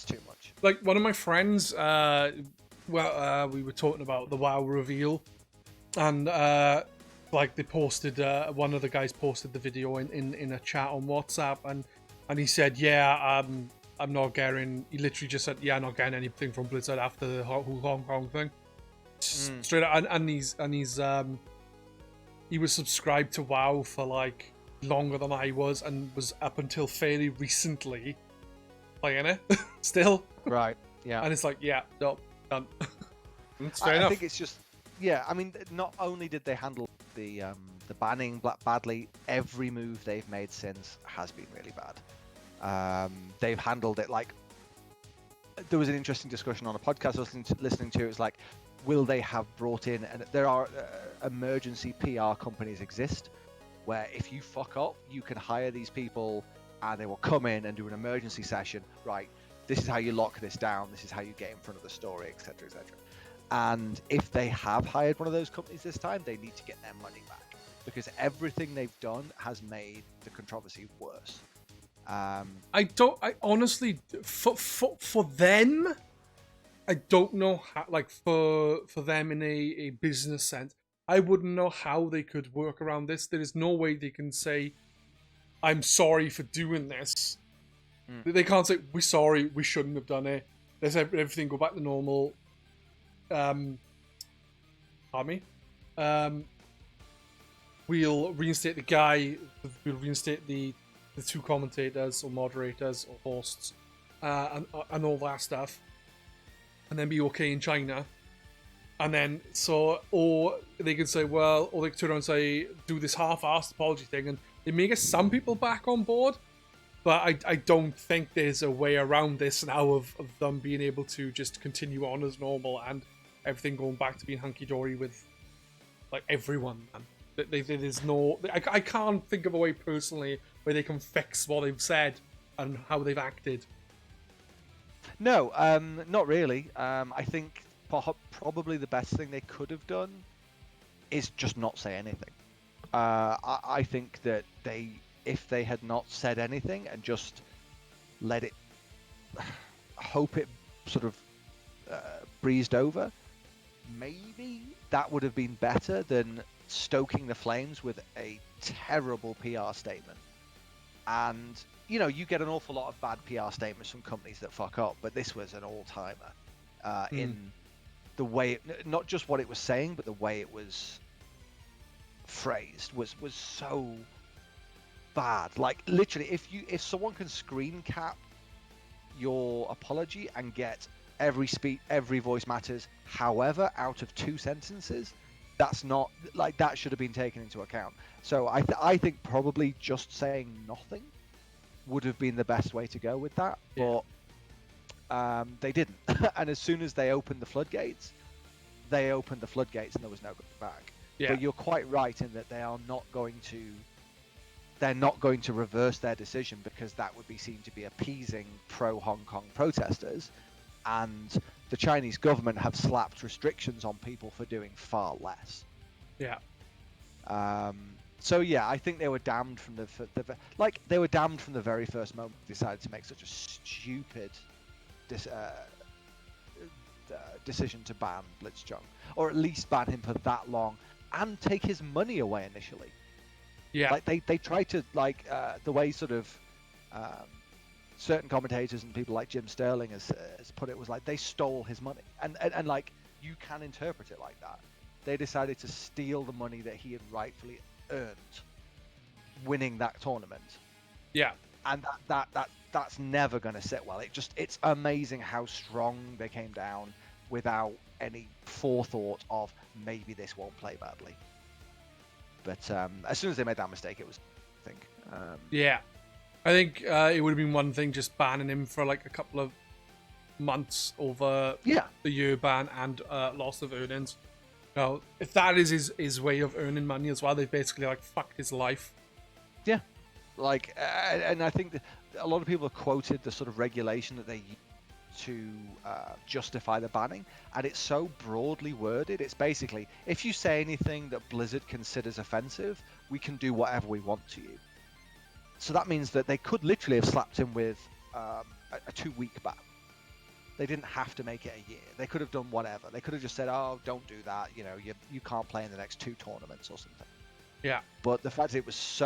Speaker 2: too much.
Speaker 1: Like one of my friends, we were talking about the WoW reveal, and like they posted, one of the guys posted the video in a chat on WhatsApp, and he said, I'm not getting. He literally just said, "Yeah, I'm not getting anything from Blizzard after the whole Hong Kong thing." Straight up, and he was subscribed to WoW for like longer than I was, and was up until fairly recently playing it still.
Speaker 2: Right. Yeah.
Speaker 1: And it's like, no, done.
Speaker 2: I think it's just, I mean, not only did they handle the banning badly, every move they've made since has been really bad. They've handled it like, there was an interesting discussion on a podcast I was listening to. It was like, will they have brought in, and there are emergency PR companies exist where if you fuck up, you can hire these people and they will come in and do an emergency session. Right, this is how you lock this down, this is how you get in front of the story, etc., etc. And if they have hired one of those companies this time, they need to get their money back, because everything they've done has made the controversy worse.
Speaker 1: I honestly, for them, I don't know how, like for them in a business sense, I wouldn't know how they could work around this. There is no way they can say, "I'm sorry for doing this." They can't say, "We're sorry, we shouldn't have done it. Let's have everything go back to normal." Pardon me. We'll reinstate the guy. We'll reinstate the two commentators or moderators or hosts, and all that stuff, and then be okay in China. And then, or they could say, well, or they could turn around and say, do this half-assed apology thing, and they may get some people back on board, but I don't think there's a way around this now of them being able to just continue on as normal and everything going back to being hunky-dory with, like, everyone, man. There's no... I can't think of a way, personally, where they can fix what they've said and how they've acted.
Speaker 2: No, not really. I think probably the best thing they could have done is just not say anything. I think that if they had not said anything and just let it, hope it sort of breezed over, maybe that would have been better than stoking the flames with a terrible PR statement. And, you get an awful lot of bad PR statements from companies that fuck up, but this was an all-timer in the way, not just what it was saying, but the way it was phrased was so bad. Like literally, if someone can screen cap your apology and get every voice matters, however, out of 2 sentences, that's not like that should have been taken into account. So I think probably just saying nothing would have been the best way to go with that, but they didn't. And as soon as they opened the floodgates, and there was no going back.
Speaker 1: Yeah.
Speaker 2: But you're quite right in that they're not going to reverse their decision, because that would be seen to be appeasing pro-Hong Kong protesters, and the Chinese government have slapped restrictions on people for doing far less.
Speaker 1: Yeah.
Speaker 2: So yeah, I think they were damned from the very first moment they decided to make such a stupid decision to ban Blitzchung, or at least ban him for that long and take his money away initially.
Speaker 1: Yeah.
Speaker 2: Like they tried to the way sort of certain commentators and people like Jim Sterling has put it, was like they stole his money, and like you can interpret it like that. They decided to steal the money that he had rightfully earned winning that tournament.
Speaker 1: Yeah.
Speaker 2: And that's never going to sit well. It's amazing how strong they came down without any forethought of maybe this won't play badly. But as soon as they made that mistake, it was, I think.
Speaker 1: Yeah. I think it would have been one thing just banning him for like a couple of months over the year ban and loss of earnings. Now, if that is his way of earning money as well, they've basically like fucked his life.
Speaker 2: Yeah. Like, and I think that a lot of people have quoted the sort of regulation that they use to justify the banning, and it's so broadly worded. It's basically, if you say anything that Blizzard considers offensive, we can do whatever we want to you. So that means that they could literally have slapped him with a 2-week ban. They didn't have to make it a year. They could have done whatever. They could have just said, "Oh, don't do that. You know, you can't play in the next 2 tournaments or something."
Speaker 1: Yeah.
Speaker 2: But the fact that it was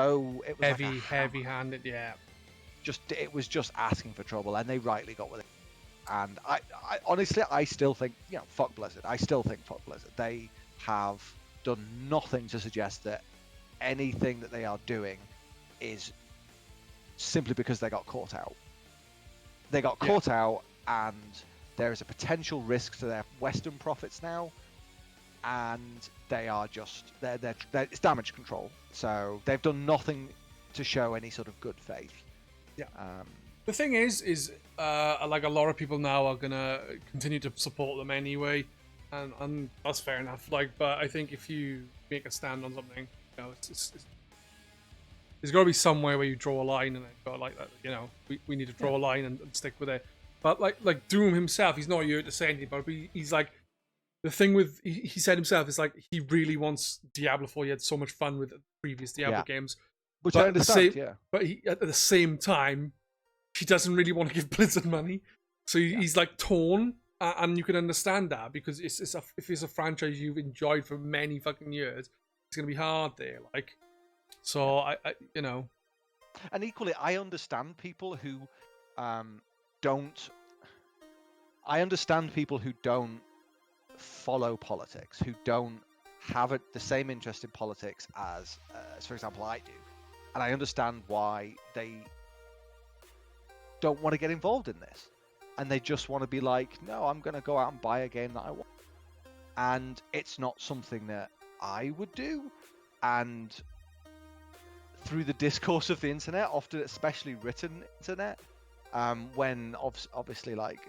Speaker 1: heavy-handed, yeah.
Speaker 2: It was just asking for trouble, and they rightly got with it. And I honestly, I still think, fuck Blizzard. I still think fuck Blizzard. They have done nothing to suggest that anything that they are doing is simply because they got caught out. They got caught out, and there is a potential risk to their Western profits now, and they are just it's damage control. So they've done nothing to show any sort of good faith.
Speaker 1: Yeah. The thing is like a lot of people now are gonna continue to support them anyway, and that's fair enough. Like, but I think if you make a stand on something, it's there's got to be somewhere where you draw a line, and go like that. We need to draw a line and stick with it. But like Doom himself, he's not here to say anything, but he's like, the thing with he said himself is like he really wants Diablo 4. He had so much fun with the previous Diablo games,
Speaker 2: which I understand.
Speaker 1: But he at the same time, he doesn't really want to give Blizzard money, so he's like torn, and you can understand that, because if it's a franchise you've enjoyed for many fucking years, it's gonna be hard there. Like, so I
Speaker 2: And equally, I understand people who don't. I understand people who don't follow politics, who don't have the same interest in politics as, for example, I do, and I understand why they don't want to get involved in this, and they just want to be like, no, I'm going to go out and buy a game that I want, and it's not something that I would do. And through the discourse of the internet, often especially written internet, when obviously like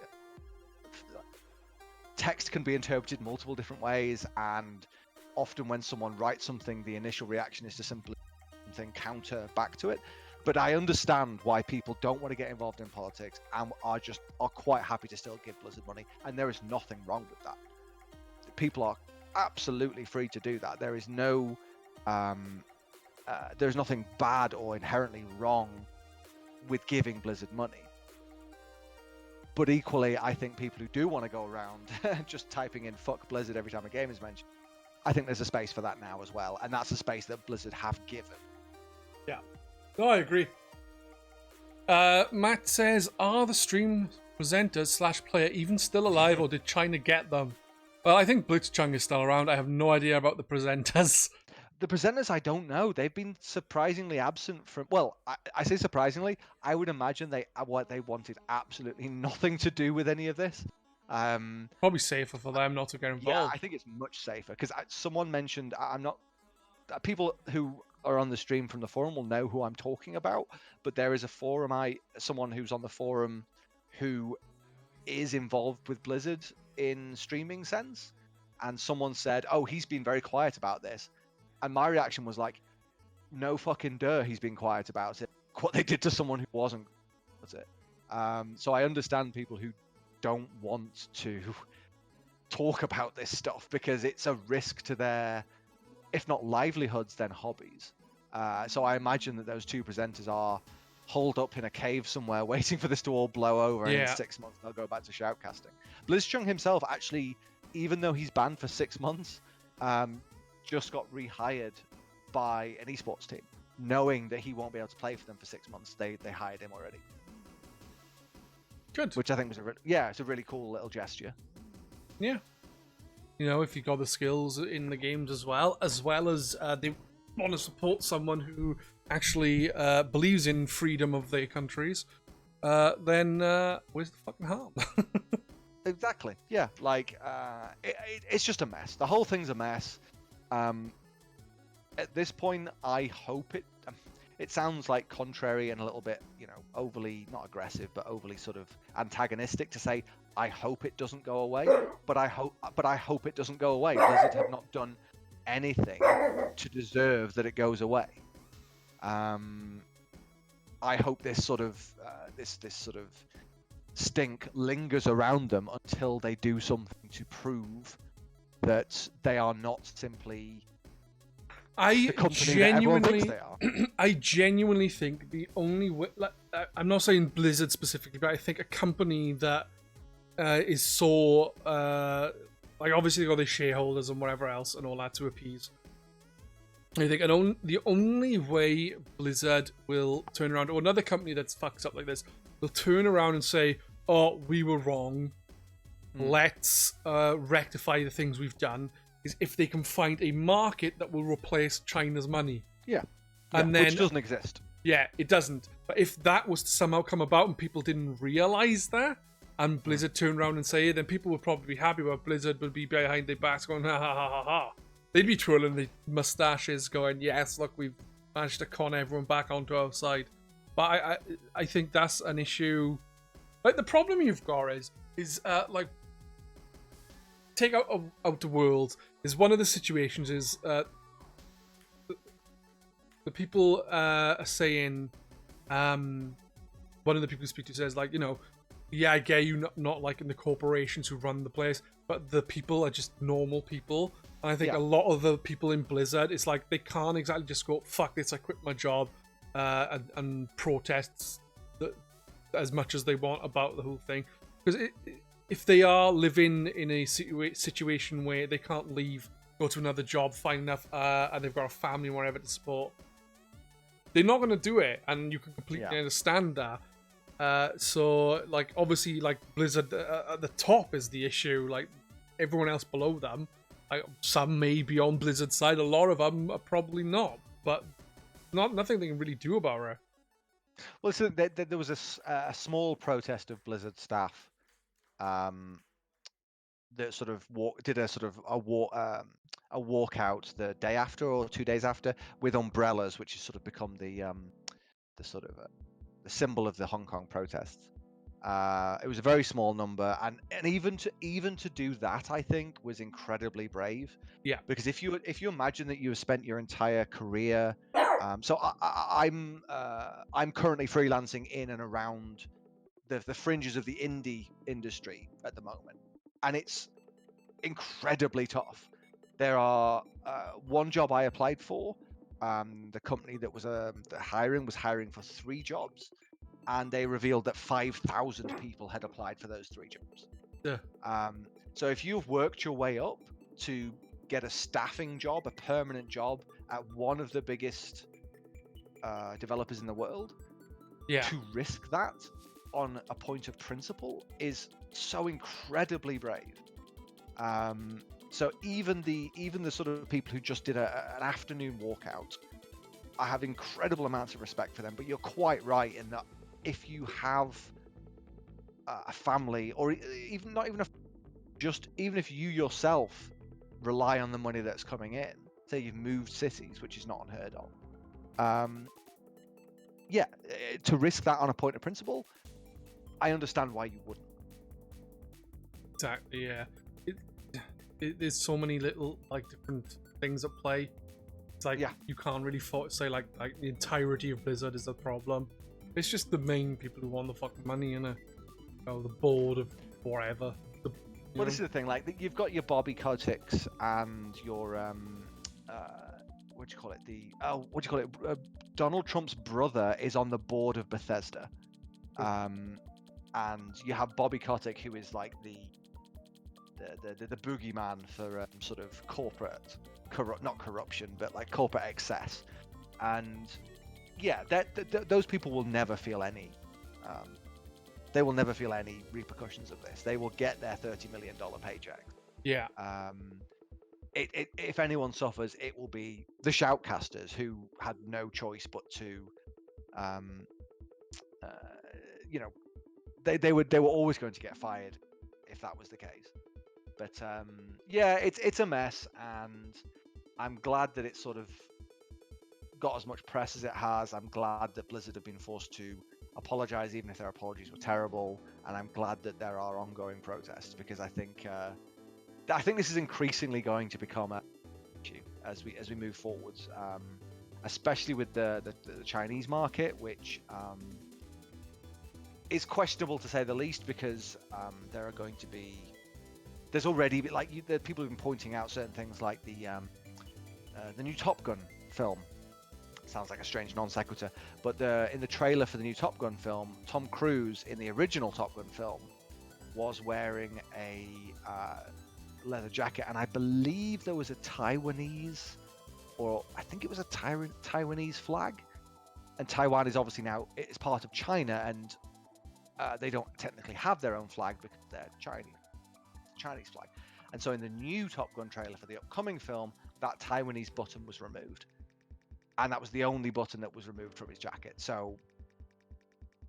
Speaker 2: text can be interpreted multiple different ways, and often when someone writes something, the initial reaction is to simply counter back to it. But I understand why people don't want to get involved in politics and are quite happy to still give Blizzard money, and there is nothing wrong with that. People are absolutely free to do that. There is no there's nothing bad or inherently wrong with giving Blizzard money. But equally, I think people who do want to go around just typing in "fuck Blizzard" every time a game is mentioned, I think there's a space for that now as well, and that's a space that Blizzard have given.
Speaker 1: Yeah. No, I agree. Matt says, are the stream presenters / player even still alive, or did China get them? Well, I think Blitzchung is still around. I have no idea about the presenters.
Speaker 2: The presenters, I don't know. They've been surprisingly absent from. Well, I say surprisingly. I would imagine they wanted absolutely nothing to do with any of this.
Speaker 1: Probably safer for them not to get
Speaker 2: Yeah,
Speaker 1: involved.
Speaker 2: I think it's much safer because someone mentioned. I'm not. People who are on the stream from the forum will know who I'm talking about. But there is a someone who's on the forum who is involved with Blizzard in streaming sense, and someone said, "Oh, he's been very quiet about this." And my reaction was like, no fucking duh, he's been quiet about it. What they did to someone who wasn't. That's it. So I understand people who don't want to talk about this stuff because it's a risk to their, if not livelihoods, then hobbies. So I imagine that those two presenters are holed up in a cave somewhere waiting for this to all blow over, and in 6 months they'll go back to shoutcasting. Blizzchung himself, actually, even though he's banned for 6 months, just got rehired by an esports team, knowing that he won't be able to play for them for 6 months. They hired him already.
Speaker 1: Good.
Speaker 2: Which I think was it's a really cool little gesture.
Speaker 1: Yeah. You know, if you got the skills in the games as well as they want to support someone who actually believes in freedom of their countries, then where's the fucking harm?
Speaker 2: Exactly. Yeah. Like, it's just a mess. The whole thing's a mess. At this point, I hope it sounds like contrary and a little bit, overly, not aggressive, but overly sort of antagonistic to say, I hope it doesn't go away, but I hope it doesn't go away. Blizzard have not done anything to deserve that it goes away. I hope this sort of this sort of stink lingers around them until they do something to prove that they are not simply the company that everyone thinks they are.
Speaker 1: I genuinely think the only way, I'm not saying Blizzard specifically, but I think a company that is so like, obviously they got their shareholders and whatever else and all that to appease. I think the only way Blizzard will turn around, or another company that's fucked up like this, will turn around and say, "Oh, we were wrong. Let's rectify the things we've done," is if they can find a market that will replace China's money.
Speaker 2: Yeah.
Speaker 1: And then,
Speaker 2: which doesn't exist.
Speaker 1: Yeah, it doesn't. But if that was to somehow come about and people didn't realize that, and Blizzard turned around and say it, then people would probably be happy, where Blizzard would be behind their backs going, ha ha ha ha ha. They'd be twirling their mustaches going, yes, look, we've managed to con everyone back onto our side. But I think that's an issue. Like, the problem you've got is like, take out the world, is one of the situations is the people are saying, one of the people who speak to says, like, yeah, I get you not liking the corporations who run the place, but the people are just normal people. And I think a lot of the people in Blizzard, it's like they can't exactly just go, fuck this, I quit my job, and protest as much as they want about the whole thing. Because if they are living in a situation where they can't leave, go to another job, find enough, and they've got a family or whatever to support, they're not going to do it, and you can completely understand that. So, like, obviously, like, Blizzard at the top is the issue. Like, everyone else below them, some may be on Blizzard's side, a lot of them are probably not, but nothing they can really do about it.
Speaker 2: Well, so there was a small protest of Blizzard staff that sort of did a walkout the day after or 2 days after with umbrellas, which has sort of become the sort of the symbol of the Hong Kong protests. It was a very small number, and even to do that, I think, was incredibly brave.
Speaker 1: Yeah.
Speaker 2: Because if you imagine that you have spent your entire career, so I'm currently freelancing in and around the fringes of the indie industry at the moment, and it's incredibly tough. There are one job I applied for. The company that was hiring was hiring for 3 jobs, and they revealed that 5,000 people had applied for those 3 jobs.
Speaker 1: Yeah.
Speaker 2: So if you've worked your way up to get a staffing job, a permanent job at one of the biggest developers in the world, to risk that on a point of principle is so incredibly brave. So even the sort of people who just did an afternoon walkout, I have incredible amounts of respect for them. But you're quite right in that if you have a family, or even not even even if you yourself rely on the money that's coming in, say you've moved cities, which is not unheard of, to risk that on a point of principle, I understand why you wouldn't.
Speaker 1: Exactly, yeah. There's so many little like different things at play. It's like you can't really say like the entirety of Blizzard is the problem. It's just the main people who want the fucking money and the board of forever.
Speaker 2: Well, this is the thing. Like you've got your Bobby Kotick's and your what do you call it? Donald Trump's brother is on the board of Bethesda, and you have Bobby Kotick, who is like the boogeyman for sort of corporate not corruption, but like corporate excess. And those people will never feel any repercussions of this. They will get their $30 million paycheck.
Speaker 1: Yeah.
Speaker 2: If anyone suffers, it will be the shoutcasters who had no choice but to they were always going to get fired if that was the case. But it's a mess, and I'm glad that it sort of got as much press as it has. I'm glad that Blizzard have been forced to apologize, even if their apologies were terrible, and I'm glad that there are ongoing protests, because I think this is increasingly going to become an issue as we move forwards, especially with the Chinese market, which is questionable to say the least, because there are going to be there's already the people have been pointing out certain things like the new Top Gun film. Sounds like a strange non sequitur, but in the trailer for the new Top Gun film, Tom Cruise in the original Top Gun film was wearing a leather jacket, and I believe there was a Taiwanese, or I think it was a Taiwanese flag. And Taiwan is obviously now it's part of China, and they don't technically have their own flag because they're Chinese flag. And so in the new Top Gun trailer for the upcoming film, that Taiwanese button was removed. And that was the only button that was removed from his jacket. So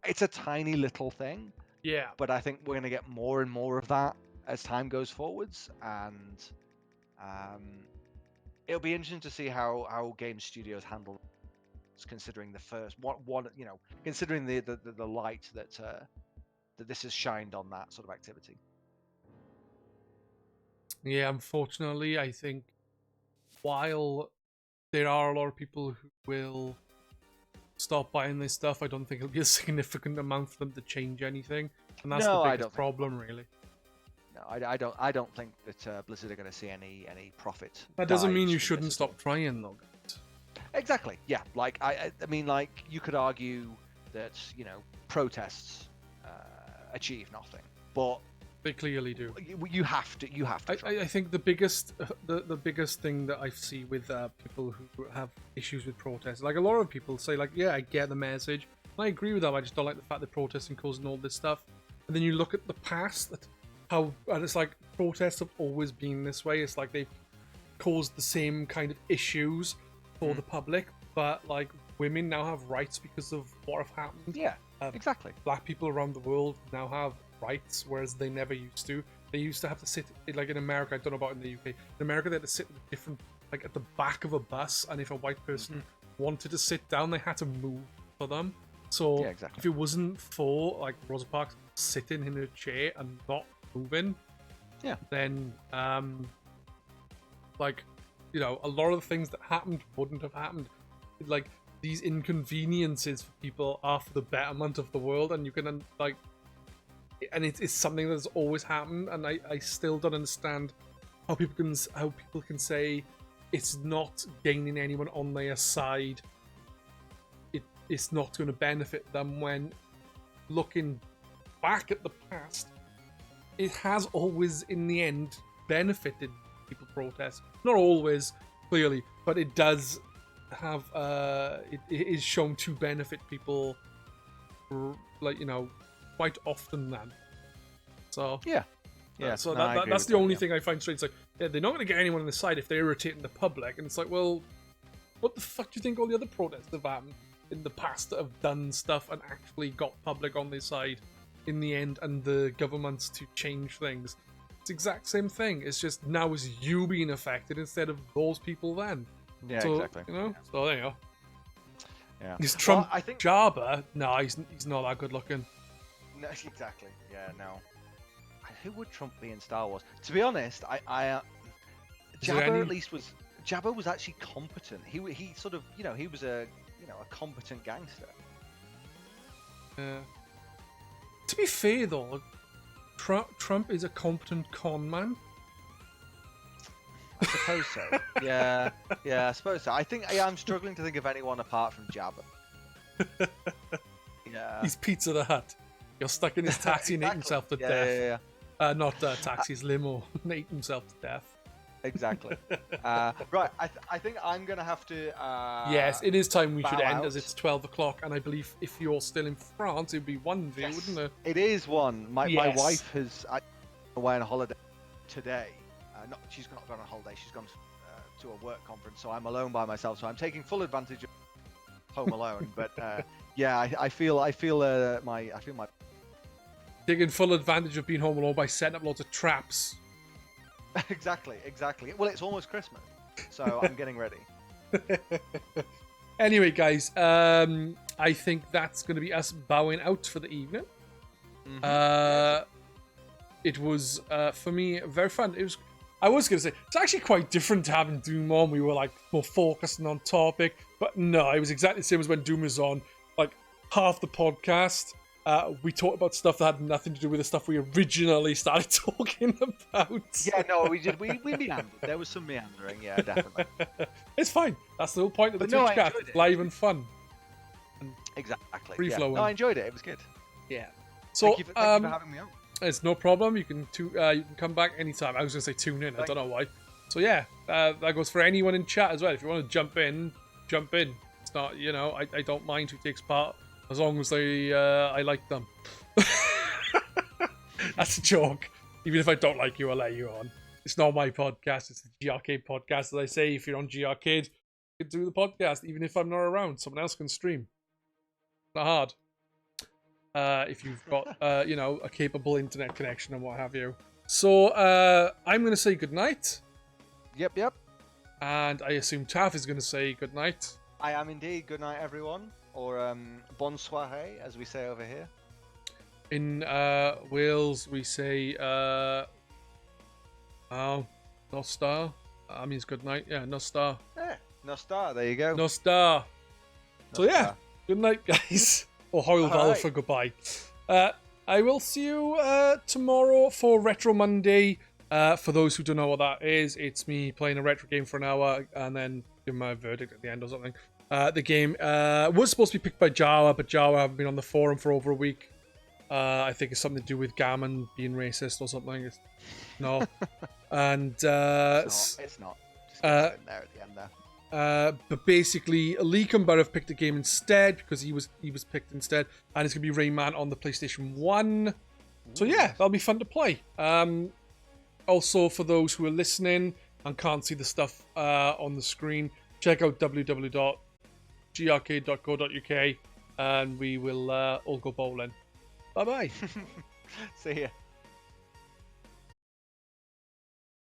Speaker 2: it's a tiny little thing.
Speaker 1: Yeah.
Speaker 2: But I think we're going to get more and more of that as time goes forwards. And it'll be interesting to see how game studios handle this, considering the first considering the light that this has shined on that sort of activity.
Speaker 1: Yeah, unfortunately, I think while there are a lot of people who will stop buying this stuff, I don't think it'll be a significant amount for them to change anything, and that's the biggest problem, really.
Speaker 2: No, I don't think that Blizzard are going to see any profit.
Speaker 1: That doesn't mean you shouldn't stop trying, though.
Speaker 2: Exactly. Yeah. Like I mean, like you could argue that protests achieve nothing, but
Speaker 1: they clearly do.
Speaker 2: You have to. Try.
Speaker 1: I think the biggest thing that I see with people who have issues with protests, like a lot of people say, like, yeah, I get the message, and I agree with them. I just don't like the fact that protesting causing all this stuff. And then you look at the past, and it's like protests have always been this way. It's like they've caused the same kind of issues for the public, but like women now have rights because of what have happened.
Speaker 2: Yeah, exactly.
Speaker 1: Black people around the world now have rights, whereas they never used to. They used to have to sit, like in America, I don't know about in the UK. In America, they had to sit at different, like at the back of a bus, and if a white person wanted to sit down, they had to move for them. So
Speaker 2: yeah, exactly.
Speaker 1: If it wasn't for like Rosa Parks sitting in her chair and not moving, then a lot of the things that happened wouldn't have happened. Like these inconveniences for people are for the betterment of the world, and you can and it's something that's always happened, and I still don't understand how people can say it's not gaining anyone on their side. It's not going to benefit them, when looking back at the past, it has always in the end benefited people protest. Not always, clearly, but it does have it is shown to benefit people, quite often then. So
Speaker 2: yeah.
Speaker 1: So
Speaker 2: no,
Speaker 1: that's the only thing I find strange. It's like they're not going to get anyone on the side if they're irritating the public. And it's like, well, what the fuck do you think all the other protests have happened in the past that have done stuff and actually got public on their side in the end, and the governments to change things? It's the exact same thing. It's just now it's you being affected instead of those people then.
Speaker 2: Yeah,
Speaker 1: so,
Speaker 2: exactly.
Speaker 1: You know, so there you go.
Speaker 2: Yeah.
Speaker 1: Is Trump
Speaker 2: I think
Speaker 1: Jabba? No, he's not that good looking.
Speaker 2: No, exactly. Yeah, no. Who would Trump be in Star Wars? To be honest, Jabba at least was. Jabba was actually competent. He sort of, he was a competent gangster.
Speaker 1: To be fair though, Trump is a competent con man.
Speaker 2: I suppose so. Yeah, I suppose so. I think I'm struggling to think of anyone apart from Jabba. Yeah.
Speaker 1: He's Pizza the Hut. You're stuck in his taxi and ate himself to death.
Speaker 2: Yeah.
Speaker 1: Not taxi, his limo. And ate himself to death.
Speaker 2: Exactly. Right, I think I'm going to have to...
Speaker 1: yes, it is time we should end
Speaker 2: out.
Speaker 1: as it's 12 o'clock. And I believe if you're still in France, it would be 1 view, wouldn't it?
Speaker 2: It is 1. My wife has away on a holiday today. She's not gone on holiday. She's gone to a work conference, so I'm alone by myself. So I'm taking full advantage of home alone. But yeah, I feel my
Speaker 1: taking full advantage of being home alone by setting up loads of traps.
Speaker 2: Exactly. Well, it's almost Christmas, so I'm getting ready.
Speaker 1: Anyway, guys, I think that's going to be us bowing out for the evening. Mm-hmm. It was for me very fun. I was going to say, it's actually quite different to having Doom on. We were like more focusing on topic, but no, it was exactly the same as when Doom was on. Like half the podcast, we talked about stuff that had nothing to do with the stuff we originally started talking about.
Speaker 2: Yeah, no, we did. We meandered. There was some meandering, yeah, definitely.
Speaker 1: It's fine. That's the whole point of the Twitchcast. It's live and fun. And
Speaker 2: exactly.
Speaker 1: free flowing.
Speaker 2: No, I enjoyed it. It was good.
Speaker 1: Yeah. So,
Speaker 2: thank you for having me on.
Speaker 1: It's no problem. You can come back anytime. I was going to say tune in. I don't know why. So yeah, that goes for anyone in chat as well. If you want to jump in, jump in. It's not, I don't mind who takes part as long as I like them. That's a joke. Even if I don't like you, I'll let you on. It's not my podcast. It's the GRcade podcast. As I say, if you're on GRcade, you can do the podcast. Even if I'm not around, someone else can stream. Not hard. If you've got, a capable internet connection and what have you. So, I'm going to say goodnight.
Speaker 2: Yep.
Speaker 1: And I assume Taff is going to say goodnight.
Speaker 2: I am indeed. Good night, everyone. Or bonsoir, as we say over here.
Speaker 1: In Wales, we say, Nostar. That means good night. Yeah, Nostar.
Speaker 2: Yeah, Nostar. There you go.
Speaker 1: Nostar. So, yeah, good night, guys. Or Hoyle Val for goodbye. I will see you tomorrow for Retro Monday. For those who don't know what that is, it's me playing a retro game for an hour and then give my verdict at the end or something. The game was supposed to be picked by Jawa, but Jawa haven't been on the forum for over a week. I think it's something to do with Gammon being racist or something. No. And
Speaker 2: it's not. Just get in there at the end there.
Speaker 1: But basically, Lee Cumber have picked a game instead because he was picked instead, and it's gonna be Rayman on the PlayStation 1. So yeah, that'll be fun to play. Also, for those who are listening and can't see the stuff on the screen, check out www.grcade.co.uk, and we will all go bowling. Bye bye.
Speaker 2: See ya.